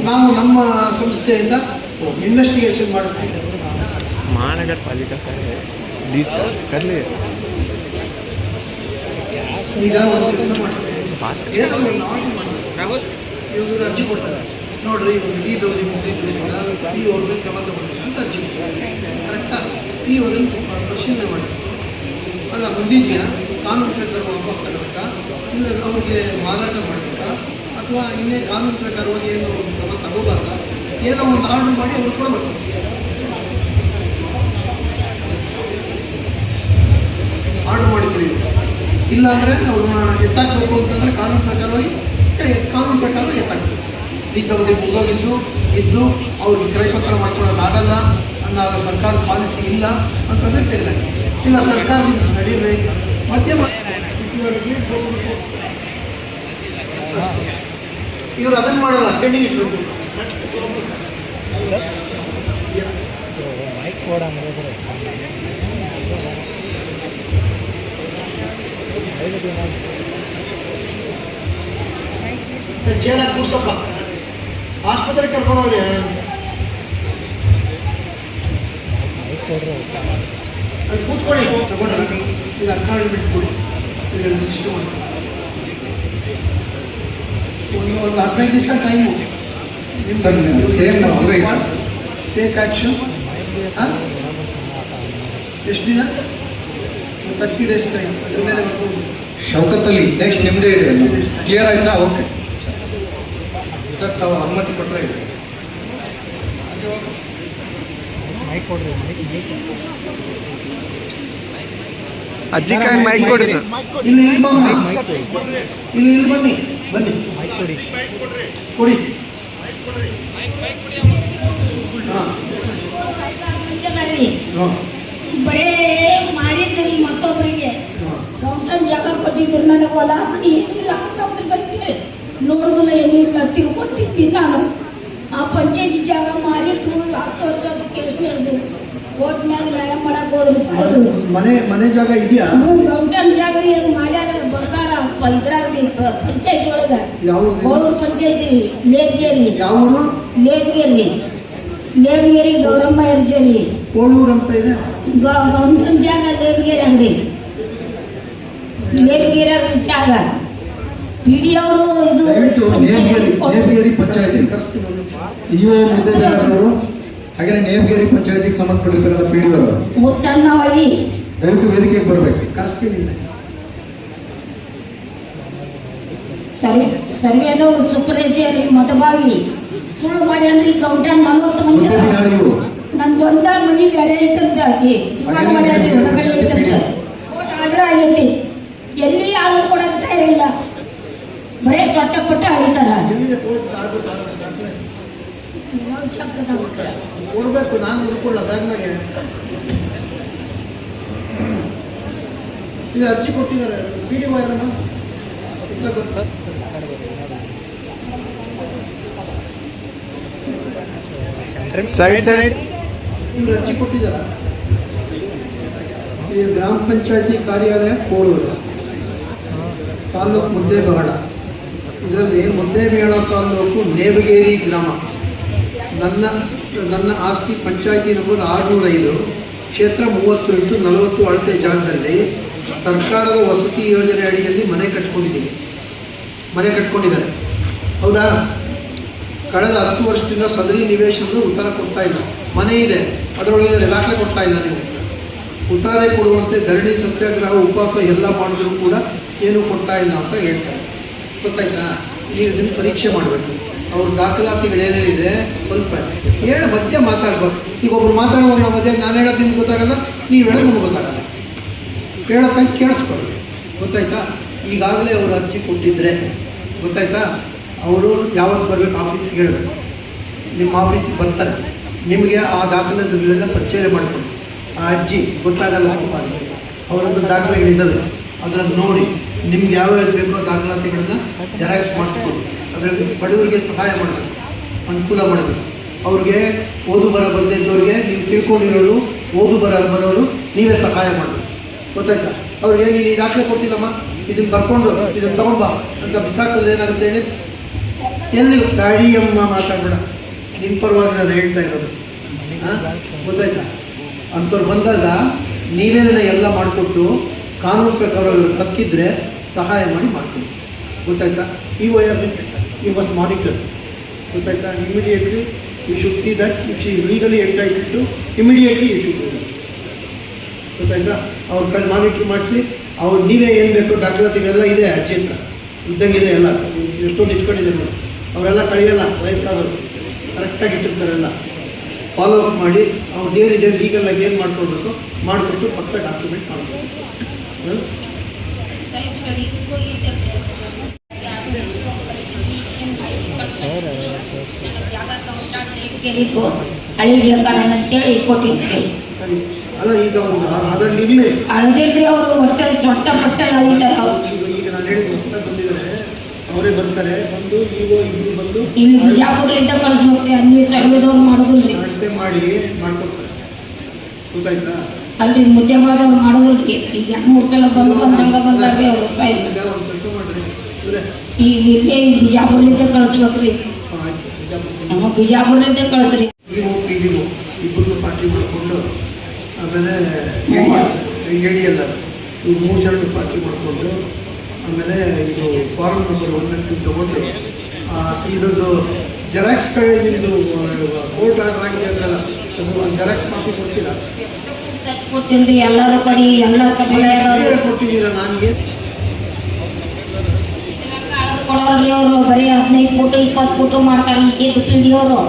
ನಾವು ನಮ್ಮ ಸಂಸ್ಥೆಯಿಂದ ಇನ್ವೆಸ್ಟಿಗೇಷನ್ ಮಾಡಿಸ್ತೀವಿ. महानगर पालिका का है 20 का कर लिए ಈಗ ಒಂದು ಕೆಲಸ ಮಾಡ್ತಾರೆ, ಏನೋ ಒಂದು ಆರ್ಡರ್ ಮಾಡಿ ಇವರು ಅರ್ಜಿ ಕೊಡ್ತಾರೆ. ನೋಡ್ರಿ, ಈ ದೌದಿ ಮುಗಿದ್ರಿಂದ ನೀವು ಅವ್ರ ಮೇಲೆ ಕ್ರಮ ತಗೊಳ್ಳಿ ಅಂತ ಅರ್ಜಿ ಕೊಡ್ತಾರೆ. ಕರೆಕ್ಟಾ? ನೀವು ಅದನ್ನು ಪರಿಶೀಲನೆ ಮಾಡಿ. ಅಲ್ಲ, ಮುಂದಿದೆಯಾ ಕಾನೂನು ಪ್ರಕಾರ ವಾಪಸ್ ತಗೋಬೇಕಾ, ಇಲ್ಲ ಅವ್ರಿಗೆ ಮಾರಾಟ ಮಾಡಬೇಕಾ, ಅಥವಾ ಇನ್ನೇ ಕಾನೂನು ಪ್ರಕಾರವಾಗಿ ಏನು ಕ್ರಮ ತಗೋಬಾರ್ದ, ಏನೋ ಒಂದು ಆರ್ಡರ್ ಮಾಡಿ ಅವ್ರು ಕೊಡಬೇಕು. ಆರ್ಡರ್ ಮಾಡಿಕೊಳ್ಳಿ. ಇಲ್ಲಾಂದರೆ ಅವ್ರನ್ನ ಎತ್ತಾಕಬೇಕು ಅಂತಂದರೆ ಕಾನೂನು ಪ್ರಕಾರವಾಗಿ ಎತ್ತಾಕ್ಸಿ. ರೀಸವಧಿ ಮುಗಿದೋಗಿದ್ದು ಅವ್ರಿಗೆ ಕ್ರಯಪತ್ರ ಮಾಡ್ಕೊಳ್ಳೋಕ್ಕಾಗಲ್ಲ ಅನ್ನೋ ಸರ್ಕಾರದ ಪಾಲಿಸಿ ಇಲ್ಲ ಅಂತಂದರೆ ತೆಗೆದಾಕಿ. ಇಲ್ಲ, ಸರ್ಕಾರದಿಂದ ನಡೀರಿ ಮಧ್ಯಮ ಇವರು ಅದನ್ನು ಮಾಡಲ್ಲ, ಪೆಂಡಿಂಗ್ ಇಟ್ಬೇಕು. ಚೇರಾಗಿ ಕೂರ್ಸಪ್ಪ, ಆಸ್ಪತ್ರೆಗೆ ಕರ್ಕೊಂಡೋಗ್ರಿ. ಅಲ್ಲಿ ಕೂತ್ಕೊಳ್ಳಿ, ತಗೊಂಡ್ರೆ ಇದು ಅರ್ಕಾಡಿ ಬಿಟ್ಕೊಡಿ. ಇಷ್ಟು ಮಾಡಿ ಒಂದು 15 ದಿವಸ ಟೈಮು ಟೇಕ್ ಆ್ಯಕ್ಷನ್. ಎಷ್ಟು ದಿನ? 30 ಡೇಸ್ ಟೈಮ್. ಅದ್ರ ಮೇಲೆ ಬರ್ಬೋದು. ಶೌಕತ್ ಅಲಿ, ನೆಕ್ಸ್ಟ್ ನಿಮ್ಮದೇ ಇದೆ, ಕ್ಲಿಯರ್ ಆಯ್ತಾ? ಓಕೆ ಸರ್, ತಾವು ಅನುಮತಿ ಕೊಟ್ಟರೆ ಇದೆ. ಅಜ್ಜಿ ಕೈ ಮೈಕ್ ಕೊಡಿ ಸರ್. ಇಲ್ಲಿ ಬನ್ನಿ, ಬನ್ನಿ ಕೊಡಿ. ಬರೇ ಮಾರಿದ್ರಿ ಮತ್ತೊಬ್ಬರಿಗೆ ಗೌಂಟನ್ ಜಾಗ ಕೊಟ್ಟಿದ್ರು. ನನಗೆ ಹೊಲ ಮನೆ ಏನಿಲ್ಲ, ನೋಡಿದ್ರೆ ಏನು ಇಲ್ಲ, ತಿಳ್ಕೊತಿದ್ದೀನಿ ನಾನು. ಆ ಪಂಚಾಯತಿ ಜಾಗ ಮಾರಿದ್ರು, 10 ವರ್ಷದ ಕೇಸ್ ನಡೆದು ಕೋರ್ಟ್ನಾಗ ನ್ಯಾಯ ಮಾಡಕ್ ಹೋದ್ರು ಸಾಯ್ರು. ಮನೆ ಜಾಗ ಇದೆಯಾ? ಗೌಂಟನ್ ಜಾಗ ಏನು ಮಾಡ್ಯಾರ ಬರ್ತಾರ ಇದ್ರಾಗ್ರಿ ಪಂಚಾಯತಿ ಒಳಗ. ಯಾವ ಕೋಳೂರು ಪಂಚಾಯತಿ ಲೇಬ್ಗೇರಿ. ಯಾವ ಊರು? ಲೇಬ್ಗೇರಿ ಗೌರಮ್ಮ ಎರ್ಜೇರಿ. ಕೋಳೂರು ಅಂತ ಇದೆ. ಗೌಂಟನ್ ಜಾಗ ಲೇಬ್ಗೇರಿ ಅಂಗ್ರಿ. ಲೇಬ್ಗೇರಿ ಜಾಗ ಪಿಡಿ ಅವರು ಇದು ನೇಬಗೇರಿ ಪಂಚಾಯತಿ ಇಒ ಮುದ್ದೇದಾರರು, ಹಾಗೆ ನೇಬಗೇರಿ ಪಂಚಾಯತಿಗೆ ಸಂಬಂಧಪಟ್ಟಿರ್ತಕ್ಕಂಥ ಪಿಡಿ ಅವರು ಮುತ್ತಣ್ಣವಳಿ ದಯವಿಟ್ಟು ವೇದಿಕೆಗೆ ಬರಬೇಕು. ಕರೆಸ್ತೀನಿ. ಸರ್ವೇದವ್ರು ಸುಪ್ರೇಜರಿ ಮತಭಾವಿ ಸುಳ್ಳು ಮಾಡಿ ಅಂದ್ರೆ ಈಗ ಗೌಂಟನ್ 40 ಮಂದಿ ನಂದೊಂದ ಮನಿ ಬೇರೆ ಐತಂತ ಡಿಮಾಂಡ್ ಮಾಡ್ಯಾರಿ, ಹೊರಗಡೆ ಐತಂತ ಕೋರ್ಟ್ ಆರ್ಡರ್ ಆಗೈತಿ. ಎಲ್ಲಿ ಆಳು ಕೊಡಕ್ ತಯಾರಿಲ್ಲ, ಬರೇ ಸೊಟ್ಟ ಪಟ್ಟ ಅಳಿತಾರ. ಕೊಡ್ಬೇಕು, ನಾನು ಹುಡ್ಕೊಳ್ಳ ಬ್ಯಾಗ್ನಾಗೆ. ಇದು ಅರ್ಜಿ ಕೊಟ್ಟಿದ್ದಾರೆ. PDO ಯಾರನ್ನ ಸರ್? ಸೈಡ್ ಇವ್ರು ಅರ್ಜಿ ಕೊಟ್ಟಿದ್ದಾರೆ. ಈ ಗ್ರಾಮ ಪಂಚಾಯತಿ ಕಾರ್ಯಾಲಯ ಕೋಳೂರು, ತಾಲೂಕು ಮುದ್ದೇಬೇಡ. ಇದರಲ್ಲಿ ಮುದ್ದೇಬೇಡ ತಾಲೂಕು ನೇಬಗೇರಿ ಗ್ರಾಮ. ನನ್ನ ಆಸ್ತಿ ಪಂಚಾಯತಿ ನಂಬರ್ 605, ಕ್ಷೇತ್ರ 30x40 ಅಳತೆ ಜಾಗದಲ್ಲಿ ಸರ್ಕಾರದ ವಸತಿ ಯೋಜನೆ ಅಡಿಯಲ್ಲಿ ಮನೆ ಕಟ್ಕೊಂಡಿದ್ದಾರೆ. ಹೌದಾ? ಕಳೆದ 10 ವರ್ಷದಿಂದ ಸದರಿ ನಿವೇಶನದ ಉತ್ತರ ಕೊಡ್ತಾ ಇಲ್ಲ. ಮನೆ ಇದೆ, ಅದರೊಳಗೆ ದಾಖಲೆ ಕೊಡ್ತಾ ಇಲ್ಲ ನೀವು. ಉತ್ತರ ಕೊಡುವಂತೆ ಧರಣಿ, ಸತ್ಯಾಗ್ರಹ, ಉಪವಾಸ ಎಲ್ಲ ಮಾಡಿದ್ರು ಕೂಡ ಏನೂ ಕೊಡ್ತಾ ಇಲ್ಲ ಅಂತ ಹೇಳ್ತಾರೆ. ಗೊತ್ತಾಯ್ತಾ? ಈಗ ಇದನ್ನು ಪರೀಕ್ಷೆ ಮಾಡಬೇಕು. ಅವ್ರ ದಾಖಲಾತಿಗಳೇನೇನಿದೆ ಸ್ವಲ್ಪ ಹೇಳಿ ಮಧ್ಯೆ ಮಾತಾಡ್ಬೇಕು. ಈಗ ಒಬ್ರು ಮಾತಾಡುವಾಗ ನಾವು ಮಧ್ಯೆ ನಾನು ಹೇಳೋದು ನಿಮ್ಗೆ ಗೊತ್ತಾಗಲ್ಲ, ನೀವು ಹೇಳೋದು ನಮ್ಗೆ ಗೊತ್ತಾಗಲ್ಲ. ಹೇಳೋಕ್ಕಂತ ಕೇಳಿಸ್ಕೊಳ್ಳಿ. ಗೊತ್ತಾಯ್ತಾ? ಈಗಾಗಲೇ ಅವರು ಅರ್ಜಿ ಕೊಟ್ಟಿದ್ದರೆ ಗೊತ್ತಾಯ್ತಾ, ಅವರು ಯಾವತ್ತು ಬರಬೇಕು ಆಫೀಸಿಗೆ ಹೇಳಬೇಕು. ನಿಮ್ಮ ಆಫೀಸಿಗೆ ಬರ್ತಾರೆ, ನಿಮಗೆ ಆ ದಾಖಲಾತಿಗಳಿಂದ ಪರಿಚಯ ಮಾಡಿಕೊಡಿ. ಆ ಅರ್ಜಿ ಗೊತ್ತಾಗಲ್ಲ ಪಾಪ, ಅದಕ್ಕೆ ಅವರದ್ದು ದಾಖಲೆಗಳಿದ್ದಾವೆ, ಅದನ್ನು ನೋಡಿ ನಿಮ್ಗೆ ಯಾವ್ಯಾವ ಬೇಕೋ ದಾಖಲಾತಿಗಳನ್ನ ಜೆರಾಕ್ಸ್ ಮಾಡಿಸ್ಕೊಡಿ. ಅದರಲ್ಲಿ ಬಡವರಿಗೆ ಸಹಾಯ ಮಾಡಬೇಕು, ಅನುಕೂಲ ಮಾಡಬೇಕು. ಅವ್ರಿಗೆ ಓದು ಬರ ಬರದೇ ಇದ್ದವ್ರಿಗೆ ನೀವು ತಿಳ್ಕೊಂಡಿರೋರು, ಓದು ಬರೋರು ನೀವೇ ಸಹಾಯ ಮಾಡಬೇಕು. ಗೊತ್ತಾಯ್ತಾ? ಅವ್ರಿಗೆ ನೀನು ಈ ದಾಖಲೆ ಕೊಟ್ಟಿಲ್ಲಮ್ಮ, ಇದನ್ನು ಬರ್ಕೊಂಡು ಇದನ್ನು ತಗೊಂಡ್ಬಾ ಅಂತ ಬಿಸಾಕಿದ್ರೆ ಏನಾಗುತ್ತೆ ಹೇಳಿ? ಎಲ್ಲಿ ದಾಡಿಯಮ್ಮ ಮಾತಾಡಬೇಡ, ನಿನ್ನ ಪರವಾಗಿ ನಾನು ಹೇಳ್ತಾ ಇರೋದು. ಗೊತ್ತಾಯ್ತಾ? ಅಂಥವ್ರು ಬಂದಾಗ ನೀವೇನೇ ಎಲ್ಲ ಮಾಡಿಕೊಟ್ಟು ಕಾನೂನು ಪ್ರಕಾರ ಹಕ್ಕಿದ್ರೆ ಸಹಾಯ ಮಾಡಿ ಮಾಡ್ಕೊಳ್ಳಿ. ಗೊತ್ತಾಯ್ತಾ? You must monitor. ಗೊತ್ತಾಯ್ತಾ? Immediately you should see that if she legally entitled to immediately you should. ಗೊತ್ತಾಯ್ತಾ? ಅವ್ರ ಕಡೆ ಮಾನಿಟ್ರ್ ಮಾಡಿಸಿ, ಅವ್ರು ನೀವೇ ಏನು ಬೇಕು ದಾಖಲಾತಿಗಳೆಲ್ಲ ಇದೆ, ಅರ್ಜಿ ಹತ್ರ ಇದ್ದಂಗಿದೆ ಎಲ್ಲ, ಎಷ್ಟೊಂದು ಇಟ್ಕೊಂಡಿದ್ದಾರೆ ನೋಡಿ. ಅವರೆಲ್ಲ ಕಳೆಯಲ್ಲ, ವಯಸ್ಸಾದವರು ಕರೆಕ್ಟಾಗಿ ಇಟ್ಟಿರ್ತಾರೆಲ್ಲ. ಫಾಲೋ ಅಪ್ ಮಾಡಿ ಅವ್ರದ್ದು ಏನಿದೆ ಲೀಗಲಾಗಿ ಏನು ಮಾಡ್ಕೊಳ್ಬೇಕು ಮಾಡಿಕೊಟ್ಟು ಪಕ್ಕ ಡಾಕ್ಯುಮೆಂಟ್ ಮಾಡಬೇಕು. ಅಂತೇಳಿ ಕೊಟ್ಟಿದ್ರಿ. ಅಲ್ಲ, ಈಗ ಅವರು ಅದರಲ್ಲಿ ಇರಲಿ ಅಳದಿಲ್ರಿ, ಅವರು ಹೊಟ್ಟೆ ಚೊಟ್ಟ ಪಟ್ಟ ಅಳಿತಾರೆ. ಅವರು ಈಗ ನಾನು ಹೇಳಿದ ಹೊಸದಾಗಿ ಬಂದಿದ್ದಾರೆ, ಅವರೇ ಬರ್ತಾರೆ. ಬಂದು ಇಬ್ಬರು ಬಂದು ಇಲ್ಲಿ ಬಿಜಾಪುರ್ಲಿಂದ ಕಳಿಸ್ಬೇಕ್ರಿ, ಅಲ್ಲಿ ಸರ್ವೇದವ್ರು ಮಾಡೋದಿಲ್ರಿ, ಅಳತೆ ಮಾಡಿ ಮಾಡ್ಕೊಡ್ತಾರೆ. ಗೊತ್ತಾಯ್ತಾ? ಅಲ್ರಿ ಮುದ್ದೆ ಮಾಡೋರು ಮಾಡೋದಿಲ್ರಿ. ಈಗ 3 ಸಲ ಬಂದಂಗ ಬಂದಾರ್ರಿ ಅವರು ಫೈಲ್. ಈಗ ಒಂದು ಕೆಲಸ ಮಾಡಿರಿ ಇವರೇ, ಈಗ ಇಲ್ಲೇ ಬಿಜಾಪುರ್ಲಿಂದ ಕಳಿಸ್ಬೇಕ್ರಿ, ಆಯ್ತು ಬಿಜಾಪುರ್ಲಿಂದ ಕಳಿಸ್ರಿ. PDO ಇಬ್ಬರು ಪಾರ್ಟಿ ಮಾಡಿಕೊಂಡು, ಆಮೇಲೆ ಎಡಿ ಎಲ್ಲ ಇವು 3 ಜನ ಪಾರ್ಟಿ ಮಾಡಿಕೊಂಡು, ಆಮೇಲೆ ಇದು ಫಾರಮ್ ನಂಬರ್ 1 and 2 ತೊಗೊಂಡು ಇದೊಂದು ಜೆರಾಕ್ಸ್ ಕಡೆ ನಿಮ್ಮದು ಕೋರ್ಟ್ ಆರ್ಡರ್ ಆಗಿದೆ ಅಂದ್ರಲ್ಲ, ಅದು ಒಂದು ಜೆರಾಕ್ಸ್ ಕಾಪಿ ಕೊಡ್ತೀರಾ? ಕೊಡ್ತೀನಿ ಎಲ್ಲರೂ ಕಡೆ ಎಲ್ಲ ಕೊಟ್ಟಿದ್ದೀರಾ? ನನಗೆ ಕೊಡೋಲ್ರಿ ಅವರು. ಬರೀ 15 ಫೋಟೋ 20 ಫೋಟೋ ಮಾಡ್ತಾರೆ. ಈಗ PDO ಅವರು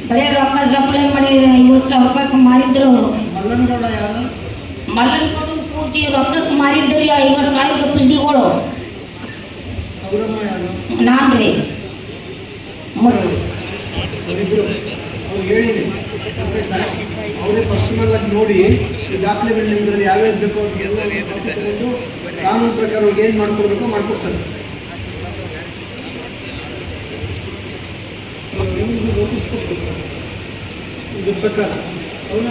ಬರೀ ರೊಕ್ಕ ಸಪ್ಲೈ ಮಾಡಿ 50,000 ರೂಪಾಯಿಗೆ ಮಾರಿದ್ರು ಅವರು. ಮಲ್ಲನಗೌಡ ಯಾರು? ಮಲ್ಲನಗೌಡ ಪೂರ್ತಿ ರೊಕ್ಕಕ್ಕೆ ಮಾರಿದ್ರಿ 50,000 PDOಗಳು. ಅವರಮ್ಮ ಯಾರು? ನಾನು ರೀ ಅವರಿಬ್ಬರು ಅವ್ರು ಹೇಳಿರಿ. ಅವರೇ ಪರ್ಸನಲ್ ಆಗಿ ನೋಡಿ ಈ ದಾಖಲೆಗಳು ನಿಮ್ಮದ್ರಲ್ಲಿ ಯಾವ್ಯಾವ ಬೇಕೋ ಅದೆಲ್ಲ ತಗೊಂಡು ಕಾನೂನು ಪ್ರಕಾರ ಅವ್ರಿಗೆ ಏನು ಮಾಡ್ಕೊಡ್ಬೇಕೋ ಮಾಡ್ಕೊಡ್ತಾರೆ. ನಿಮ್ಗೆ ನೋಟಿಸ್ ಕೊಡ್ಬೇಕು ಇದ್ರ ಪ್ರಕಾರ. ಅವ್ನು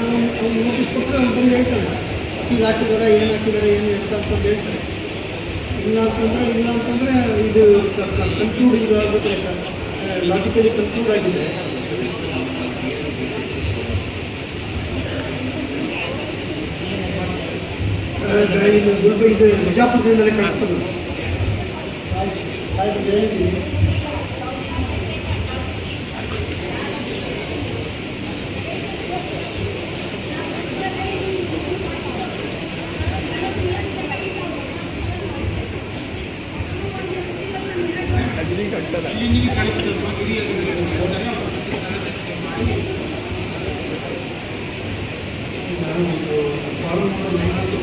ನೋಟಿಸ್ ಕೊಟ್ಟರೆ ಅವ್ನು ಬಂದು ಹೇಳ್ತಾನೆ, ಇದು ಹಾಕಿದ್ದಾರೆ, ಏನು ಹಾಕಿದ್ದಾರೆ, ಏನು ಎಷ್ಟ ಅಂತಂದು ಹೇಳ್ತಾರೆ. ಇಲ್ಲ ಅಂತಂದರೆ ಇದು ಕನ್ಕ್ಲೂಡ್ ಇದು ಆಗಬೇಕು, ಲಾಜಿಕಲಿ ಕನ್ಕ್ಲೂಡ್ ಆಗಿದೆ. ಇದು ಬಿಜಾಪುರದಿಂದಲೇ ಕಳಿಸ್ತದೆ. ಹೇಳಿದ್ದೀನಿ. Form number